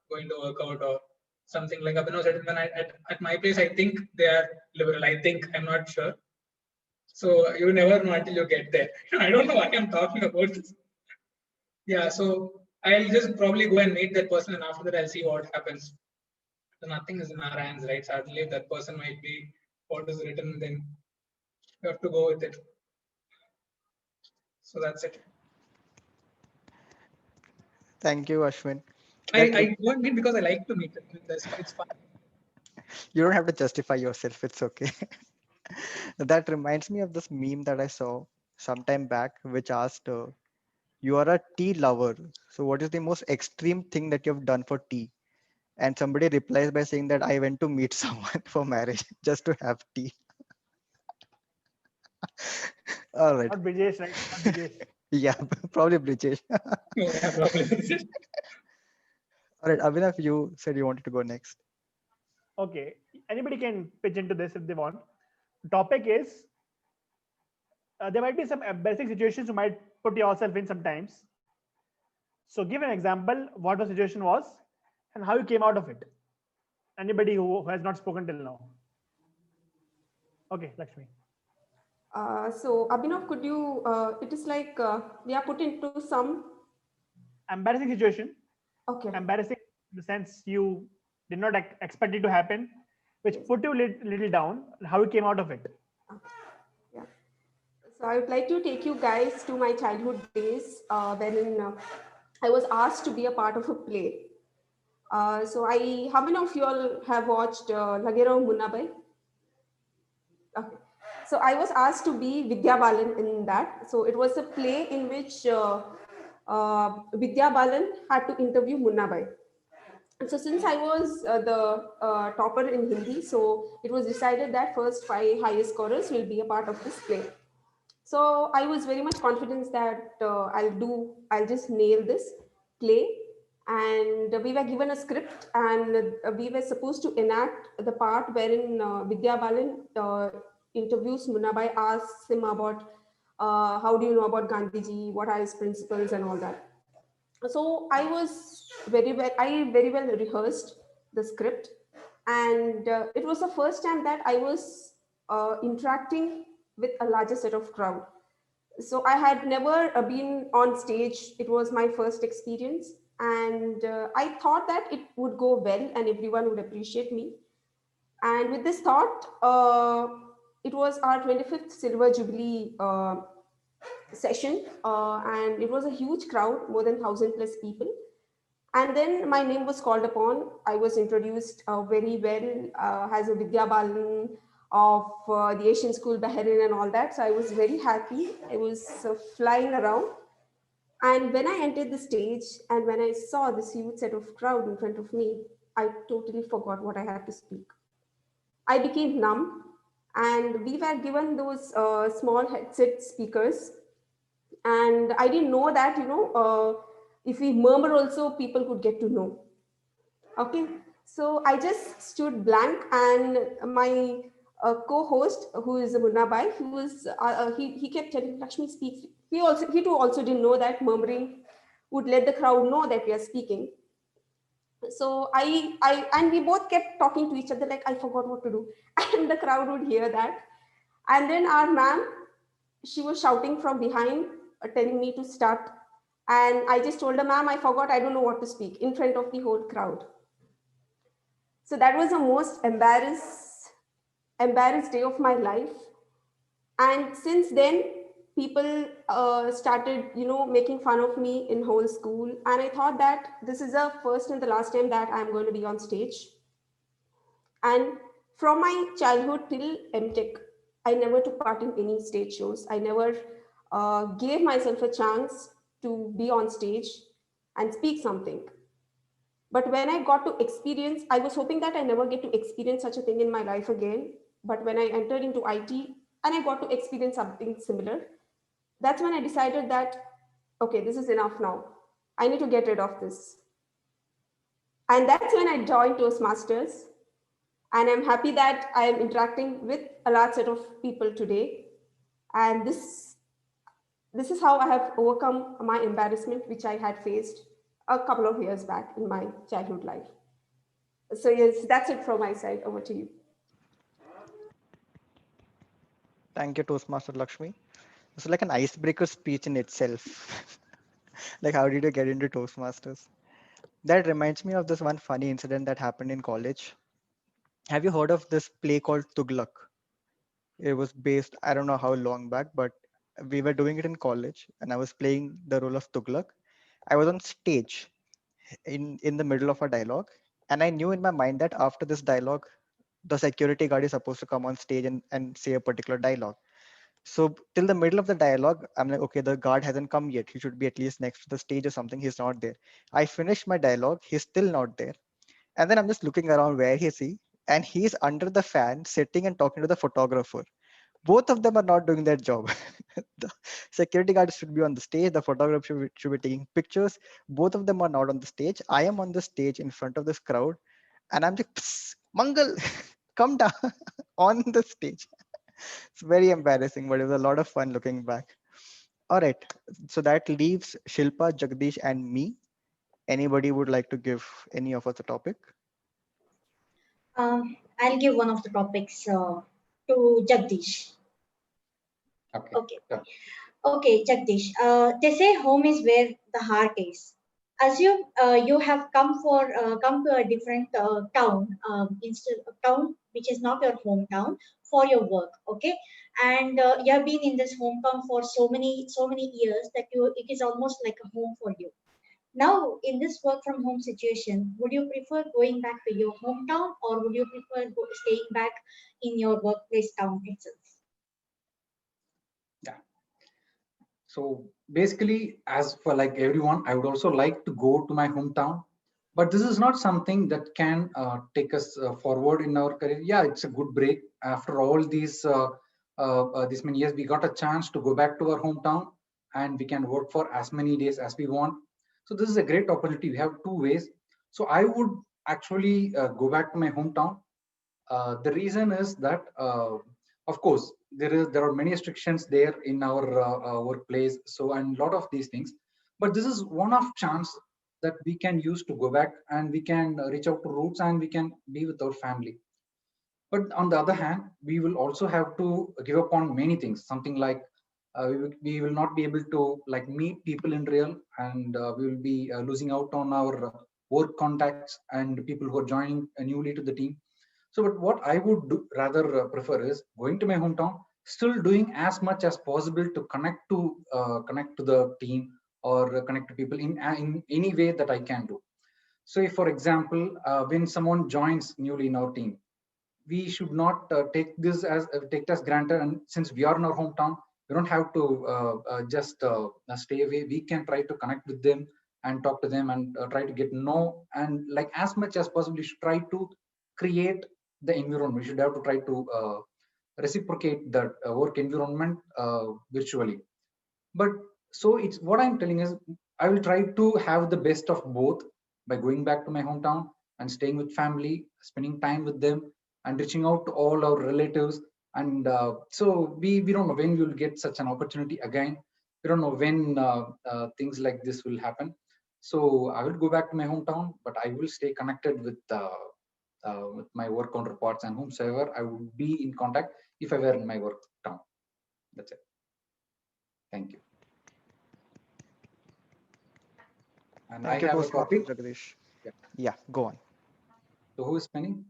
going to work out or something like Abhinav said. When at my place, I think they are liberal. I think, I'm not sure. So you never know until you get there. I don't know why I'm talking about this. Yeah, so I'll just probably go and meet that person, and after that I'll see what happens. So nothing is in our hands, right? Suddenly that person might be what is written, then you have to go with it. So that's it. Thank you, Ashwin. I go and meet because I like to meet. It's fun. You don't have to justify yourself. It's okay. That reminds me of this meme that I saw sometime back, which asked, you are a tea lover. So what is the most extreme thing that you have done for tea? And somebody replies by saying that I went to meet someone for marriage just to have tea. All right. Not Brijesh, right? Not Brijesh. Yeah, probably Brijesh. Yeah, probably. All right, Abhinav, you said you wanted to go next. Okay, anybody can pitch into this if they want. The topic is there might be some embarrassing situations you might put yourself in sometimes. So give an example what the situation was and how you came out of it. Anybody who has not spoken till now. Okay, Lakshmi. So Abhinav, could you, it is like we are put into some Embarrassing situation. Okay. Embarrassing in the sense you did not expect it to happen, which put you little down, how you came out of it. Yeah. So I would like to take you guys to my childhood days when I was asked to be a part of a play. How many of you all have watched Lagero Munnabai? So I was asked to be Vidya Balan in that. So it was a play in which Vidya Balan had to interview Munna Bhai. So since I was the topper in Hindi, so it was decided that first 5 highest scorers will be a part of this play. So I was very much confident that I'll just nail this play. And we were given a script, and we were supposed to enact the part wherein Vidya Balan interviews Munna Bhai, asks him about how do you know about Gandhiji, what are his principles, and all that. So I very well rehearsed the script, and it was the first time that I was interacting with a larger set of crowd. So I had never been on stage. It was my first experience, and I thought that it would go well and everyone would appreciate me. And with this thought, it was our 25th Silver Jubilee session, and it was a huge crowd, more than 1,000 plus people. And then my name was called upon. I was introduced very well as a Vidya Balan of the Asian School Bahrain and all that. So I was very happy. I was flying around. And when I entered the stage and when I saw this huge set of crowd in front of me, I totally forgot what I had to speak. I became numb, and we were given those small headset speakers. And I didn't know that, if we murmur also, people could get to know. Okay, so I just stood blank, and my co-host, who is Munna Bhai, he kept telling Lakshmi speaks. He too also didn't know that murmuring would let the crowd know that we are speaking. So and we both kept talking to each other like, I forgot what to do, and the crowd would hear that. And then our ma'am, she was shouting from behind, telling me to start. And I just told her, ma'am, I forgot, I don't know what to speak in front of the whole crowd. So that was the most embarrassed day of my life. And since then, people started, making fun of me in whole school. And I thought that this is the first and the last time that I'm going to be on stage. And from my childhood till MTech, I never took part in any stage shows. I never gave myself a chance to be on stage and speak something. But when I got to experience, I was hoping that I never get to experience such a thing in my life again. But when I entered into IT and I got to experience something similar, that's when I decided that, okay, this is enough now. I need to get rid of this. And that's when I joined Toastmasters. And I'm happy that I am interacting with a large set of people today. And this is how I have overcome my embarrassment, which I had faced a couple of years back in my childhood life. So yes, that's it from my side. Over to you. Thank you, Toastmaster Lakshmi. It's like an icebreaker speech in itself. Like, how did you get into Toastmasters? That reminds me of this one funny incident that happened in college. Have you heard of this play called Tughlaq? It was based, I don't know how long back, but we were doing it in college and I was playing the role of Tughlaq. I was on stage in the middle of a dialogue, and I knew in my mind that after this dialogue, the security guard is supposed to come on stage and say a particular dialogue. So till the middle of the dialogue, I'm like, okay, the guard hasn't come yet. He should be at least next to the stage or something. He's not there. I finished my dialogue. He's still not there. And then I'm just looking around, where is he? And he's under the fan sitting and talking to the photographer. Both of them are not doing their job. The security guard should be on the stage. The photographer should be taking pictures. Both of them are not on the stage. I am on the stage in front of this crowd. And I'm like, "Psst, Mangal, come down on the stage." It's very embarrassing, but it was a lot of fun looking back. All right. So that leaves Shilpa, Jagdish, and me. Anybody would like to give any of us a topic? I'll give one of the topics to Jagdish. Okay. Okay. Yeah. Okay, Jagdish. They say home is where the heart is. Assume you have come to a different town, instead of town which is not your hometown, for your work. Okay, and you have been in this hometown for so many years that it is almost like a home for you. Now, in this work from home situation, would you prefer going back to your hometown, or would you prefer staying back in your workplace town itself? So basically, as for like everyone, I would also like to go to my hometown, but this is not something that can take us forward in our career. Yeah, it's a good break after all these this many years. We got a chance to go back to our hometown, and we can work for as many days as we want. So this is a great opportunity. We have two ways. So I would actually go back to my hometown. The reason is that, of course, there are many restrictions there in our workplace. So, and a lot of these things, but this is one of chance that we can use to go back, and we can reach out to roots, and we can be with our family. But on the other hand, we will also have to give up on many things. Something like we will not be able to like meet people in real, and we will be losing out on our work contacts and people who are joining newly to the team. So, but what I would rather prefer is going to my hometown, still doing as much as possible to connect to the team, or connect to people in any way that I can do. So, if, for example, when someone joins newly in our team, we should not take this as take it as granted. And since we are in our hometown, we don't have to just stay away. We can try to connect with them and talk to them, and try to get know, and like as much as possible, we should try to create the environment. We should have to try to reciprocate that work environment virtually. But so it's what I'm telling is, I will try to have the best of both by going back to my hometown and staying with family, spending time with them, and reaching out to all our relatives. And so we don't know when we will get such an opportunity again. We don't know when things like this will happen. So I will go back to my hometown, but I will stay connected with my work counterparts and whomsoever I would be in contact if I were in my work town. That's it. Thank you. And Thank I you, have a Toastmaster copy. Jagdish. Yeah. Yeah, go on. So who is spelling?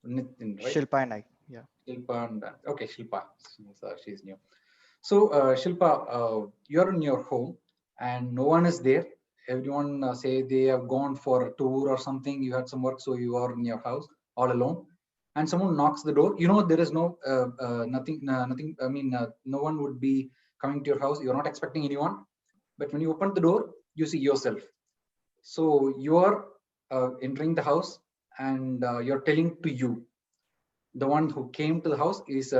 Nitin, right? Shilpa and I. Yeah. Shilpa and okay, Shilpa. She's new. So Shilpa, you're in your home and no one is there. Everyone say they have gone for a tour or something. You had some work, so you are in your house all alone. And someone knocks the door. You know there is no nothing. I mean, no one would be coming to your house. You're not expecting anyone. But when you open the door, you see yourself. So you are entering the house, and you're telling to you, the one who came to the house is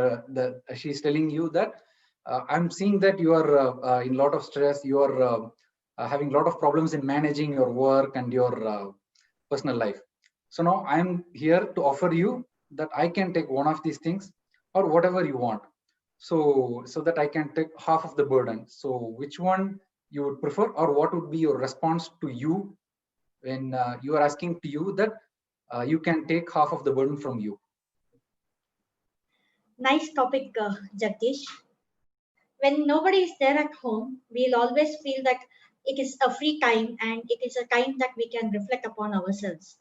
she's telling you that I'm seeing that you are in a lot of stress. You are having a lot of problems in managing your work and your personal life. So now I'm here to offer you that I can take one of these things or whatever you want. So that I can take half of the burden. So which one you would prefer, or what would be your response to you when you are asking to you that you can take half of the burden from you? Nice topic, Jagdish. When nobody is there at home, we'll always feel that it is a free time and it is a time that we can reflect upon ourselves.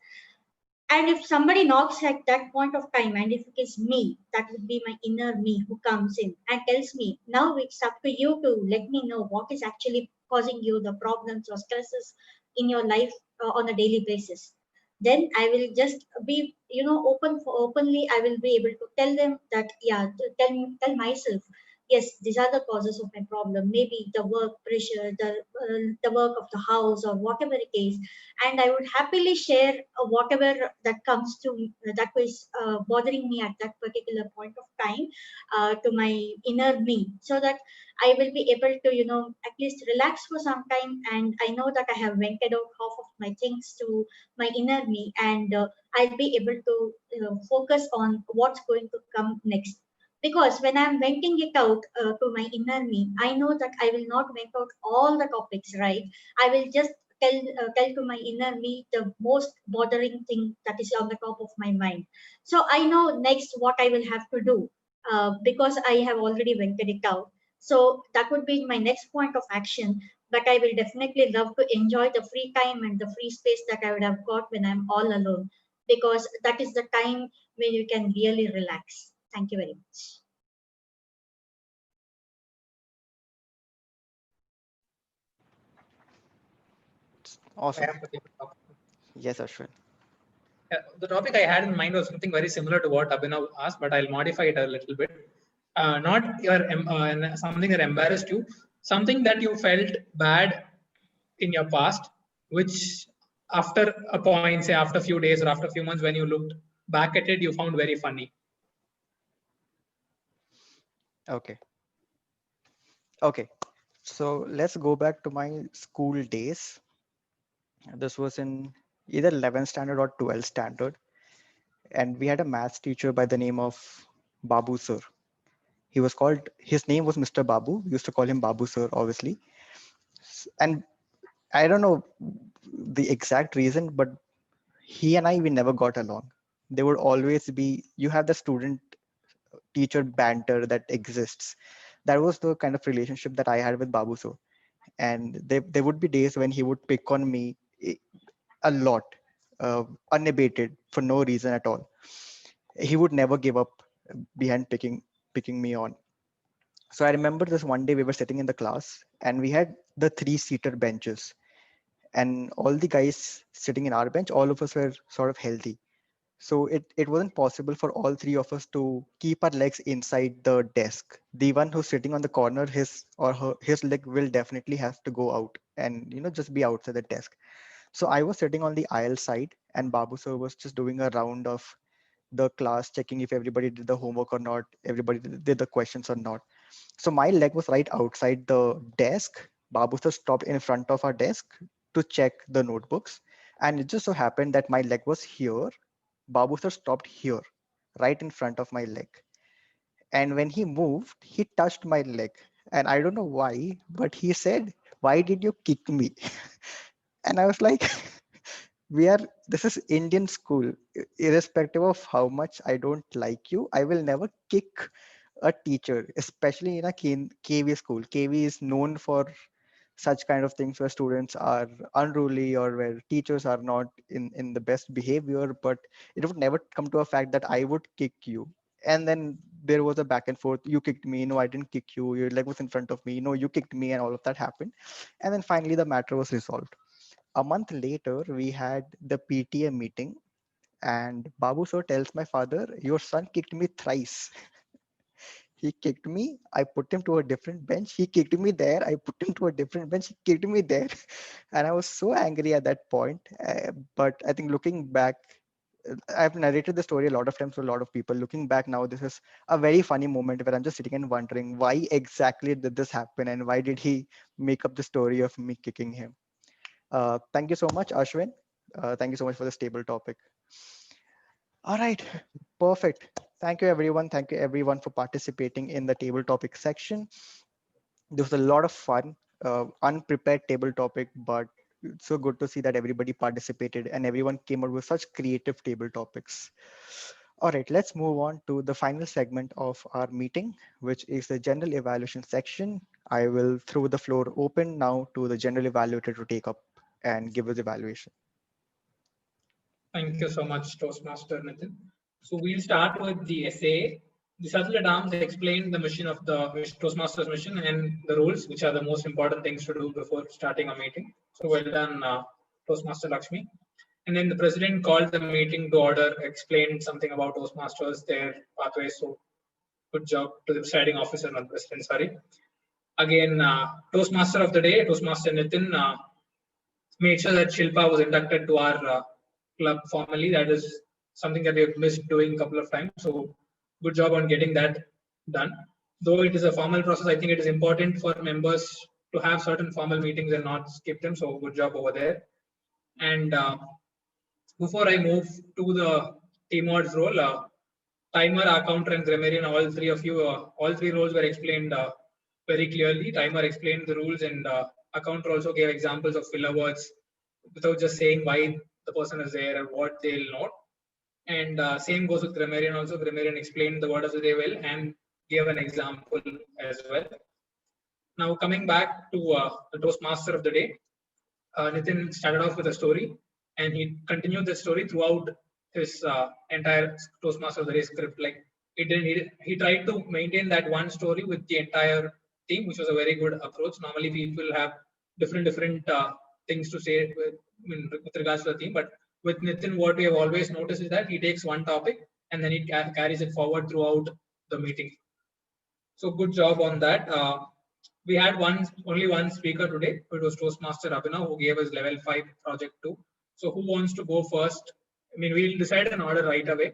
And if somebody knocks at that point of time, and if it is me, that would be my inner me who comes in and tells me, now it's up to you to let me know what is actually causing you the problems or stresses in your life on a daily basis. Then I will just be, openly, I will be able to tell them that, yeah, tell myself, yes, these are the causes of my problem. Maybe the work pressure, the work of the house, or whatever it is, and I would happily share whatever that comes to me, that was bothering me at that particular point of time to my inner me, so that I will be able to, at least relax for some time, and I know that I have vented out half of my things to my inner me, and I'll be able to focus on what's going to come next. Because when I'm venting it out to my inner me, I know that I will not vent out all the topics, right? I will just tell to my inner me the most bothering thing that is on the top of my mind. So I know next what I will have to do, because I have already vented it out. So that would be my next point of action. But I will definitely love to enjoy the free time and the free space that I would have got when I'm all alone, because that is the time when you can really relax. Thank you very much. Awesome. I have a- Yes, Ashwin. The topic I had in mind was something very similar to what Abhinav asked, but I'll modify it a little bit. Not something that embarrassed you, something that you felt bad in your past, which after a point, say after a few days or after a few months, when you looked back at it, you found very funny. Okay. Okay. So let's go back to my school days. This was in either 11th standard or 12th standard. And we had a maths teacher by the name of Babu sir. His name was Mr. Babu. We used to call him Babu sir, obviously. And I don't know the exact reason, but he and we never got along. There would always be, you have the student teacher banter that exists. That was the kind of relationship that I had with Babu sir. And there would be days when he would pick on me a lot, unabated, for no reason at all. He would never give up behind picking me on. So I remember this one day we were sitting in the class and we had the 3-seater benches, and all the guys sitting in our bench, all of us were sort of healthy. So it wasn't possible for all 3 of us to keep our legs inside the desk. The one who's sitting on the corner, his leg will definitely have to go out and just be outside the desk. So I was sitting on the aisle side, and Babu sir was just doing a round of the class, checking if everybody did the homework or not, everybody did the questions or not. So my leg was right outside the desk. Babu sir stopped in front of our desk to check the notebooks. And it just so happened that my leg was here. Babu sir stopped here, right in front of my leg. And when he moved, he touched my leg. And I don't know why, but he said, "Why did you kick me?" And I was like, this is Indian school. Irrespective of how much I don't like you, I will never kick a teacher, especially in a KV school. KV is known for such kind of things where students are unruly or where teachers are not in the best behavior, but it would never come to a fact that I would kick you. And then there was a back and forth. You kicked me. No, I didn't kick you. Your leg was in front of me. No, you kicked me, and all of that happened. And then finally the matter was resolved. A month later, we had the PTA meeting, and Babu sir tells my father, "Your son kicked me thrice." He kicked me, I put him to a different bench. He kicked me there, I put him to a different bench. He kicked me there. And I was so angry at that point. But I think looking back, I've narrated the story a lot of times to a lot of people. Looking back now, this is a very funny moment where I'm just sitting and wondering why exactly did this happen and why did he make up the story of me kicking him. Thank you so much, Ashwin. Thank you so much for this table topic. All right, perfect. Thank you, everyone. Thank you, everyone, for participating in the table topic section. This was a lot of fun, unprepared table topic, but it's so good to see that everybody participated and everyone came up with such creative table topics. All right, let's move on to the final segment of our meeting, which is the general evaluation section. I will throw the floor open now to the general evaluator to take up and give us evaluation. Thank you so much, Toastmaster Nitin. So we'll start with the essay. The Subtle Adams explained the mission of the Toastmasters mission and the rules, which are the most important things to do before starting a meeting. So well done, Toastmaster Lakshmi. And then the president called the meeting to order, explained something about Toastmasters, their pathways. So good job to the presiding officer, not president, sorry. Again, Toastmaster of the day, Toastmaster Nitin, made sure that Shilpa was inducted to our club formally. That is something that we have missed doing a couple of times. So good job on getting that done. Though it is a formal process, I think it is important for members to have certain formal meetings and not skip them. So good job over there. And before I move to the TMOD's role, Timer, Accounter, and Grammarian, all three of you, all three roles were explained very clearly. Timer explained the rules, and Accounter also gave examples of filler words without just saying why the person is there and what they'll note. And same goes with Grammarian also. Grammarian explained the word of the day well and gave an example as well. Now coming back to the Toastmaster of the day, Nitin started off with a story and he continued the story throughout his entire Toastmaster of the day script. Like he tried to maintain that one story with the entire theme, which was a very good approach. Normally people have different things to say with regards to the theme, but with Nitin, what we have always noticed is that he takes one topic and then he carries it forward throughout the meeting. So good job on that. we had only one speaker today. It was Toastmaster Abhinav, who gave us level 5 project 2. So who wants to go first? I mean, we'll decide an order right away,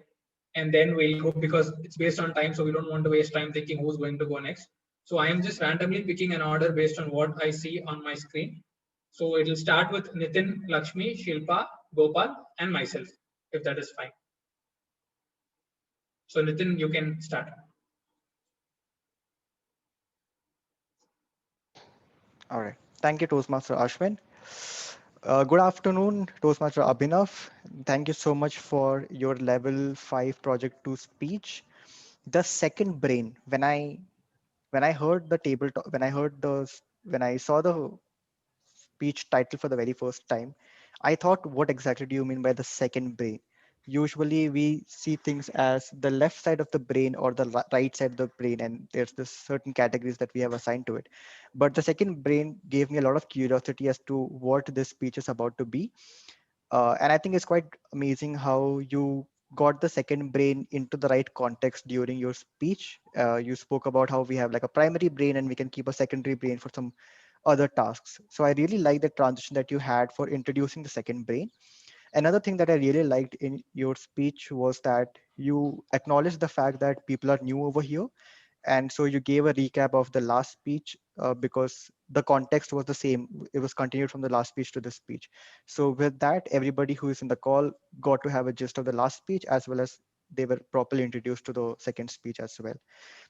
and then we'll go, because it's based on time. So we don't want to waste time thinking who's going to go next. So I am just randomly picking an order based on what I see on my screen. So it will start with Nitin, Lakshmi, Shilpa, Gopal, and myself, if that is fine. So Nitin, you can start. All right. Thank you, Toastmaster Ashwin. Good afternoon, Toastmaster Abhinav. Thank you so much for your level 5 project 2 speech. The second brain, when I heard the when I saw the speech title for the very first time, I thought, what exactly do you mean by the second brain? Usually we see things as the left side of the brain or the right side of the brain, and there's this certain categories that we have assigned to it. But the second brain gave me a lot of curiosity as to what this speech is about to be. And I think it's quite amazing how you got the second brain into the right context during your speech. You spoke about how we have like a primary brain and we can keep a secondary brain for some other tasks. So I really like the transition that you had for introducing the second brain. Another thing that I really liked in your speech was that you acknowledged the fact that people are new over here, and so you gave a recap of the last speech because the context was the same. It was continued from the last speech to this speech. So with that, everybody who is in the call got to have a gist of the last speech, as well as they were properly introduced to the second speech as well.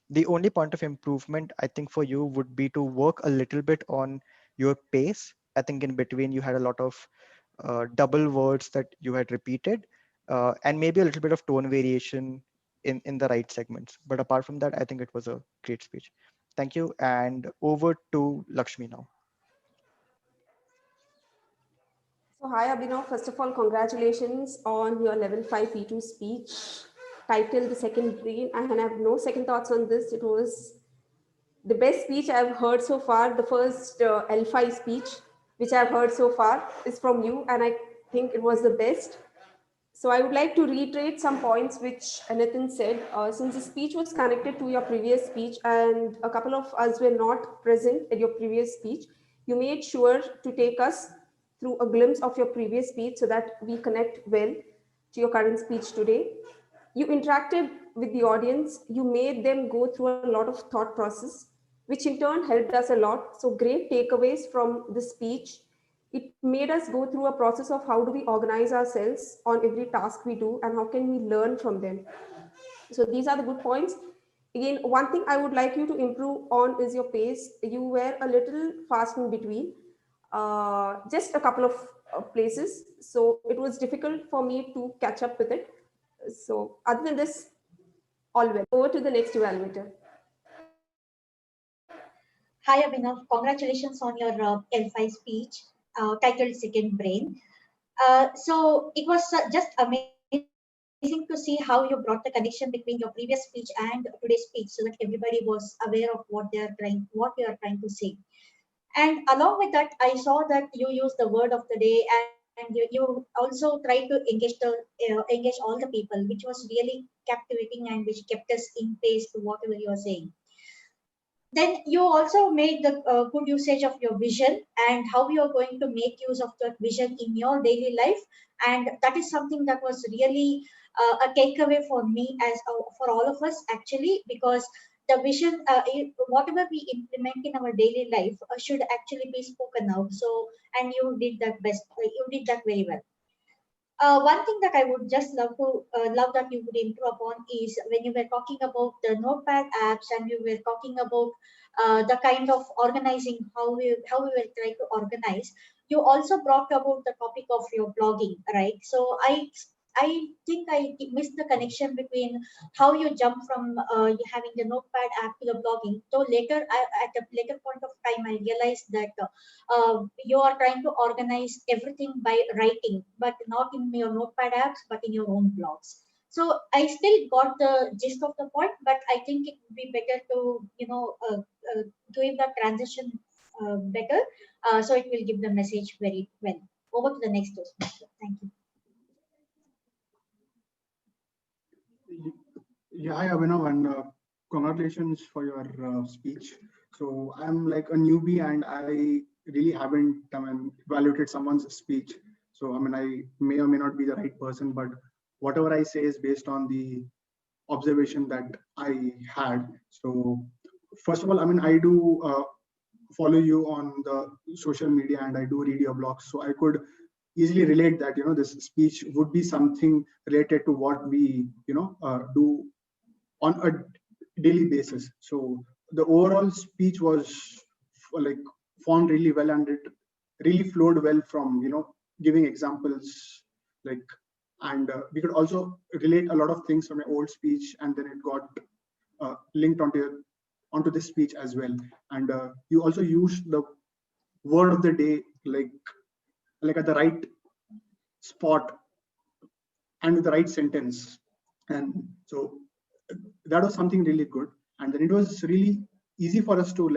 The only point of improvement, I think, for you would be to work a little bit on your pace. I think in between you had a lot of double words that you had repeated, and maybe a little bit of tone variation in the right segments. But apart from that, I think it was a great speech. Thank you. And over to Lakshmi now. So hi Abhinav, first of all, congratulations on your level 5 P2 speech titled The Second Brain. I have no second thoughts on this. It was the best speech I've heard so far. The first L5 speech which I've heard so far is from you, and I think it was the best. So I would like to reiterate some points which Nitin said. Since the speech was connected to your previous speech and a couple of us were not present at your previous speech, you made sure to take us through a glimpse of your previous speech so that we connect well to your current speech today. You interacted with the audience. You made them go through a lot of thought process, which in turn helped us a lot. So great takeaways from the speech. It made us go through a process of how do we organize ourselves on every task we do and how can we learn from them. So these are the good points. Again, one thing I would like you to improve on is your pace. You were a little fast in between, just a couple of places. So it was difficult for me to catch up with it. So other than this, all well. Over to the next evaluator. Hi Abhinav, congratulations on your L5 speech titled Second Brain. So it was just amazing to see how you brought the connection between your previous speech and today's speech, so that everybody was aware of what we are trying to say. And along with that, I saw that you used the word of the day, and you also tried to engage all the people, which was really captivating and which kept us in pace to whatever you are saying. Then you also made the good usage of your vision and how you are going to make use of that vision in your daily life. And that is something that was really a takeaway for me, as for all of us actually, because the vision, whatever we implement in our daily life should actually be spoken out. So, and you did that you did that very well. One thing that I would just love that you would improve upon is when you were talking about the notepad apps and you were talking about the kind of organizing, how we were trying to organize. You also brought about the topic of your blogging, right? So I think I missed the connection between how you jump from having the notepad app to the blogging. So later, at a later point of time, I realized that you are trying to organize everything by writing, but not in your notepad apps, but in your own blogs. So I still got the gist of the point, but I think it would be better to give the transition better, so it will give the message very well. Over to the next Toastmaster. Thank you. Yeah, hi Abhinav, and congratulations for your speech. So I'm like a newbie and I really haven't evaluated someone's speech. So I may or may not be the right person, but whatever I say is based on the observation that I had. So first of all, I do follow you on the social media and I do read your blogs. So I could easily relate that, this speech would be something related to what we, do on a daily basis. So the overall speech was like formed really well and it really flowed well from, giving examples like, and we could also relate a lot of things from an old speech and then it got linked onto this speech as well. And you also used the word of the day like at the right spot and with the right sentence. And so that was something really good. And then it was really easy for us to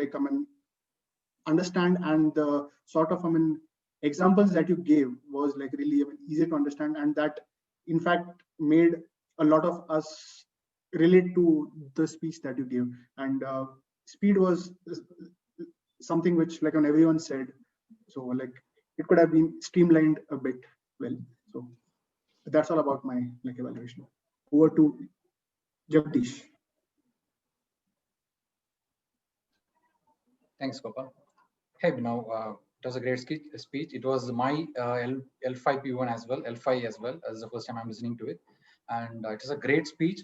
understand, and the sort of examples that you gave was like really easy to understand, and that in fact made a lot of us relate to the speech that you gave. And speed was something which like everyone said, so like it could have been streamlined a bit well. So that's all about my evaluation. Over to Jagdish. Thanks, Gopal. Hey, now it was a great speech. It was my L5P1 as well, L5 as well, as the first time I'm listening to it. And it is a great speech.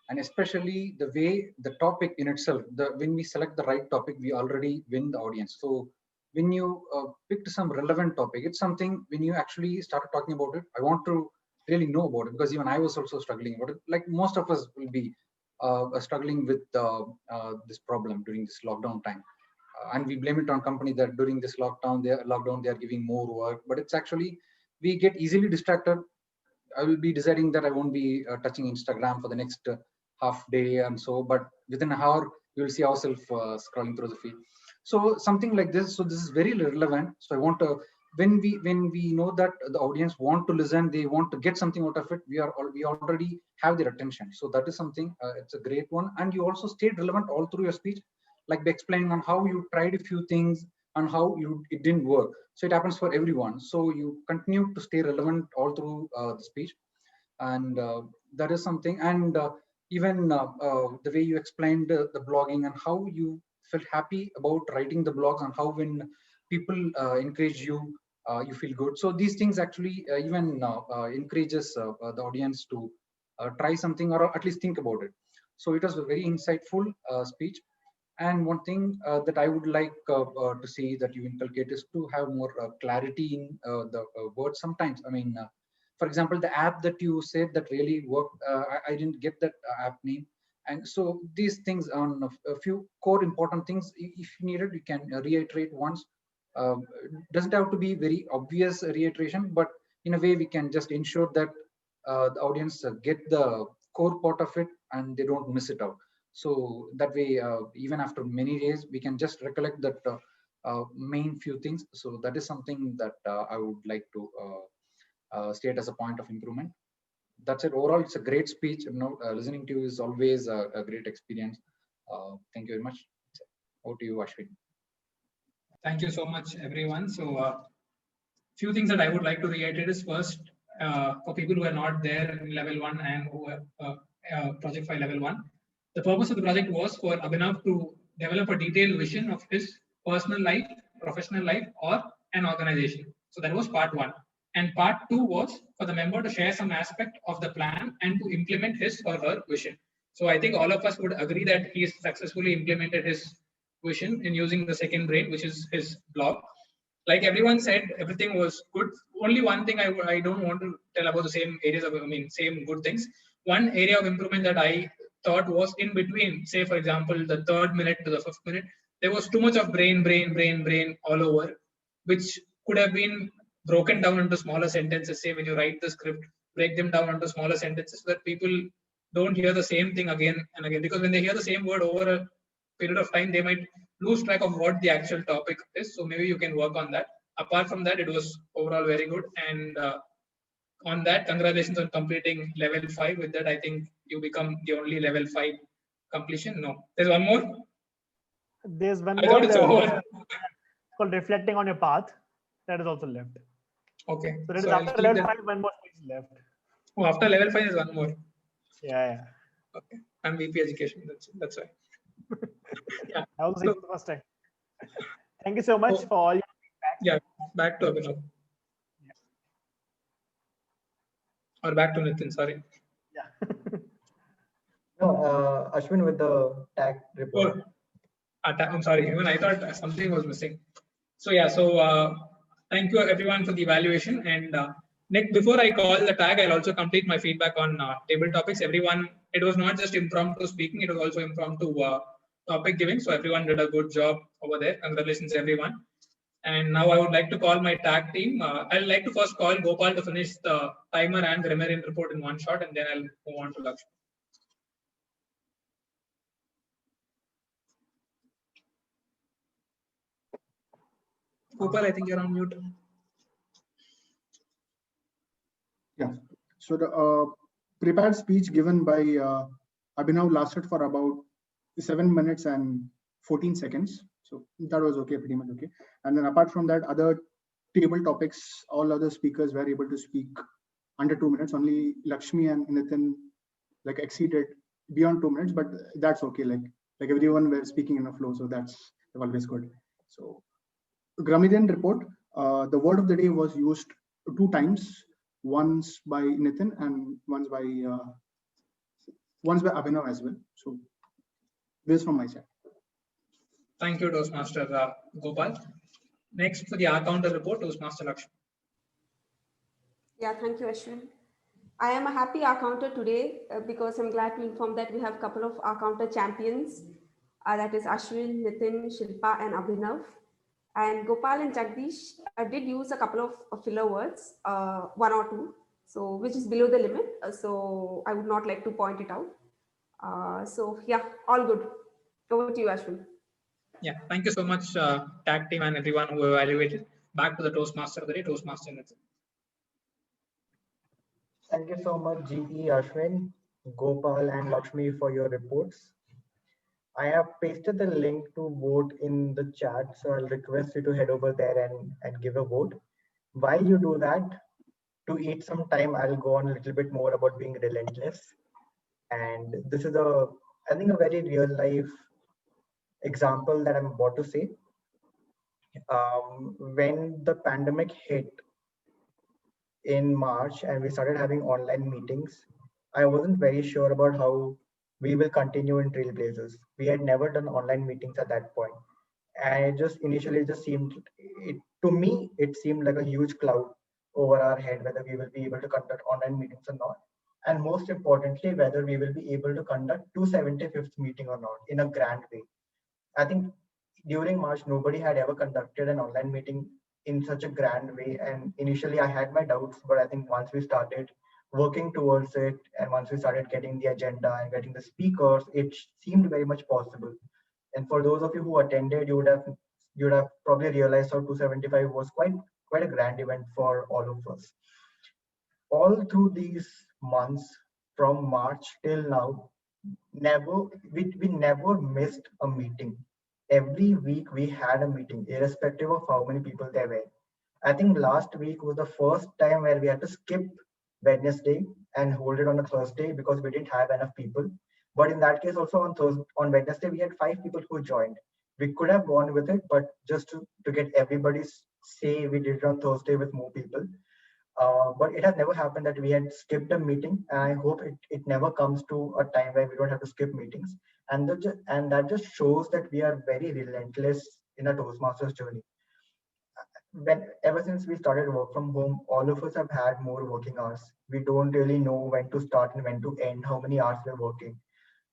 And especially the way the topic in itself, when we select the right topic, we already win the audience. So when you picked some relevant topic, it's something when you actually started talking about it, I want to really know about it, because even I was also struggling about it. Like most of us will be struggling with this problem during this lockdown time. And we blame it on company that during this lockdown they are giving more work, but it's actually we get easily distracted. I will be deciding that I won't be touching Instagram for the next half day and so, but within an hour we will see ourselves scrolling through the feed. So something like this. So this is very relevant. So I want to, when we know that the audience want to listen, they want to get something out of it, we already have their attention. So that is something. It's a great one, and you also stayed relevant all through your speech, like by explaining on how you tried a few things and how it didn't work. So it happens for everyone. So you continue to stay relevant all through the speech, and that is something. And even the way you explained the blogging and how you felt happy about writing the blogs, and how when people encourage you, you feel good. So these things actually even encourages the audience to try something or at least think about it. So it was a very insightful speech. And one thing that I would like to see that you inculcate is to have more clarity in the words sometimes. I mean, for example, the app that you said that really worked, I didn't get that app name. And so these things on a few core important things, if needed, you can reiterate once. Doesn't have to be very obvious reiteration, but in a way we can just ensure that the audience get the core part of it and they don't miss it out. So that way, even after many days, we can just recollect that main few things. So that is something that I would like to state as a point of improvement. That's it. Overall, it's a great speech. Listening to you is always a great experience. Thank you very much. Over to you, Ashwin. Thank you so much, everyone. So few things that I would like to reiterate is first, for people who are not there in level 1 and who are project 5 level 1, the purpose of the project was for Abhinav to develop a detailed vision of his personal life, professional life, or an organization. So that was part 1. And part 2 was for the member to share some aspect of the plan and to implement his or her vision. So I think all of us would agree that he successfully implemented his vision in using the second brain, which is his blog. Like everyone said, everything was good. Only one thing I don't want to tell about the same areas of, same good things. One area of improvement that I thought was in between, say, for example, the 3rd minute to the 5th minute, there was too much of brain all over, which could have been broken down into smaller sentences. Say when you write the script, break them down into smaller sentences so that people don't hear the same thing again and again. Because when they hear the same word over a period of time, they might lose track of what the actual topic is. So maybe you can work on that. Apart from that, it was overall very good. And on that, congratulations on completing level 5. With that, I think you become the only level 5 completion. No, there's one more. There's one I more thought it's over. called reflecting on your path. That is also left. Okay. So that is So I'll after keep level that. 5, one more speech left. Oh, after level 5 is one more. Yeah. Okay. I'm VP education. That's why. Yeah. I also see it So, for the first time. Thank you so much Oh. for all your yeah, back to Abhinav. Or back to Nitin, sorry. yeah. No, Ashwin with the tag report. I'm sorry, even I thought something was missing. So yeah, thank you everyone for the evaluation. And next, before I call the tag, I'll also complete my feedback on table topics. Everyone, it was not just impromptu speaking, it was also impromptu topic giving. So everyone did a good job over there. Congratulations, everyone. And now I would like to call my tag team. I'd like to first call Gopal to finish the timer and the Remarian report in one shot, and then I'll move on to Lakshmi. Gopal, I think you're on mute. Yeah. So the prepared speech given by Abhinav lasted for about 7 minutes and 14 seconds. So that was okay, pretty much okay. And then apart from that, other table topics, all other speakers were able to speak under 2 minutes. Only Lakshmi and Nitin like exceeded beyond 2 minutes, but that's okay. Like everyone were speaking in a flow, so that's always good. So Gramadian report, the word of the day was used 2 times, once by Nitin and once by Abhinav as well. So this from my side. Thank you, Toastmaster Gopal. Next for the R counter report, Toastmaster Lakshmi. Yeah, thank you, Ashwin. I am a happy R counter today because I'm glad to inform that we have a couple of R counter champions. That is Ashwin, Nitin, Shilpa, and Abhinav. And Gopal and Jagdish did use a couple of filler words, 1 or 2, so which is below the limit. So I would not like to point it out. So yeah, all good. Over to you, Ashwin. Yeah, thank you so much, tag team and everyone who evaluated. Back to the Toastmaster of the day, Toastmaster Nitin. Thank you so much, GE, Ashwin, Gopal, and Lakshmi for your reports. I have pasted the link to vote in the chat, so I'll request you to head over there and give a vote. While you do that, to eat some time, I'll go on a little bit more about being relentless. And this is I think a very real life example that I'm about to say. When the pandemic hit in March and we started having online meetings, I wasn't very sure about how we will continue in Trailblazers. We had never done online meetings at that point. And it just initially just seemed, to me, it seemed like a huge cloud over our head, whether we will be able to conduct online meetings or not. And most importantly, whether we will be able to conduct 275th meeting or not in a grand way. I think during March, nobody had ever conducted an online meeting in such a grand way. And initially I had my doubts, but I think once we started working towards it and once we started getting the agenda and getting the speakers, it seemed very much possible. And for those of you who attended, you would have probably realized how 275 was quite a grand event for all of us. All through these months from March till now, we never missed a meeting. Every week we had a meeting, irrespective of how many people there were. I think last week was the first time where we had to skip Wednesday and hold it on a Thursday because we didn't have enough people. But in that case, also on Wednesday, we had 5 people who joined. We could have gone with it, but just to get everybody's say, we did it on Thursday with more people. But it has never happened that we had skipped a meeting. And I hope it never comes to a time where we don't have to skip meetings. And that just shows that we are very relentless in a Toastmasters journey. Ever since we started work from home, all of us have had more working hours. We don't really know when to start and when to end, how many hours we're working.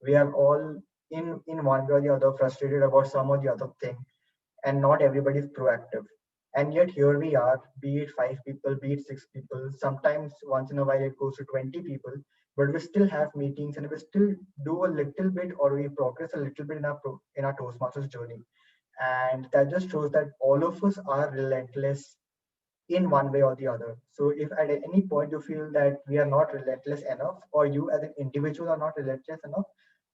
We are all in one way or the other frustrated about some or the other thing, and not everybody is proactive. And yet here we are, be it 5 people, be it 6 people, sometimes once in a while it goes to 20 people, but we still have meetings and we still do a little bit or we progress a little bit in our Toastmasters journey. And that just shows that all of us are relentless in one way or the other. So if at any point you feel that we are not relentless enough, or you as an individual are not relentless enough,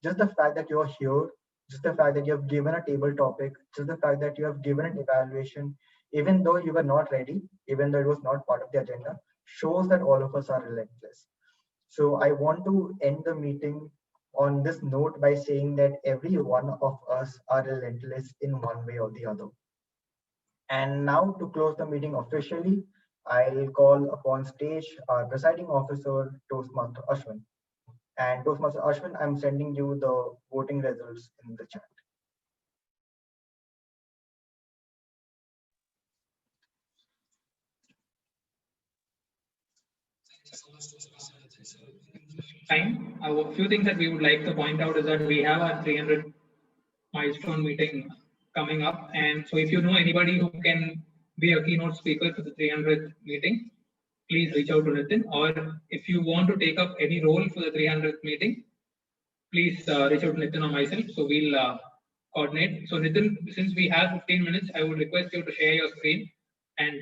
just the fact that you're here just the fact that you have given a table topic, just the fact that you have given an evaluation, even though you were not ready, even though it was not part of the agenda, shows that all of us are relentless. So I want to end the meeting on this note by saying that every one of us are relentless in one way or the other. And now to close the meeting officially, I'll call upon stage our presiding officer, Toastmaster Ashwin. And Toastmaster Ashwin, I'm sending you the voting results in the chat. Time. A few things that we would like to point out is that we have our 300 milestone meeting coming up. And so if you know anybody who can be a keynote speaker for the 300th meeting, please reach out to Nitin. Or if you want to take up any role for the 300th meeting, please reach out to Nitin or myself. So we'll coordinate. So Nitin, since we have 15 minutes, I would request you to share your screen and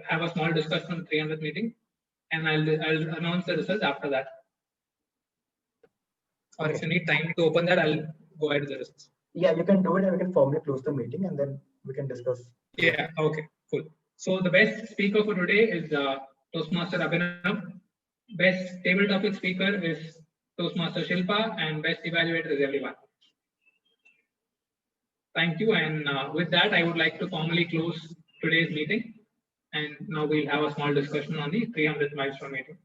have a small discussion on the 300th meeting. And I'll announce the results after that. Or if you need time to open that, I'll go ahead with the results. Yeah, you can do it and we can formally close the meeting and then we can discuss. Yeah, okay, cool. So the best speaker for today is Toastmaster Abhinav. Best table topic speaker is Toastmaster Shilpa, and best evaluator is everyone. Thank you. And with that, I would like to formally close today's meeting. And now we'll have a small discussion on the 300th milestone meeting.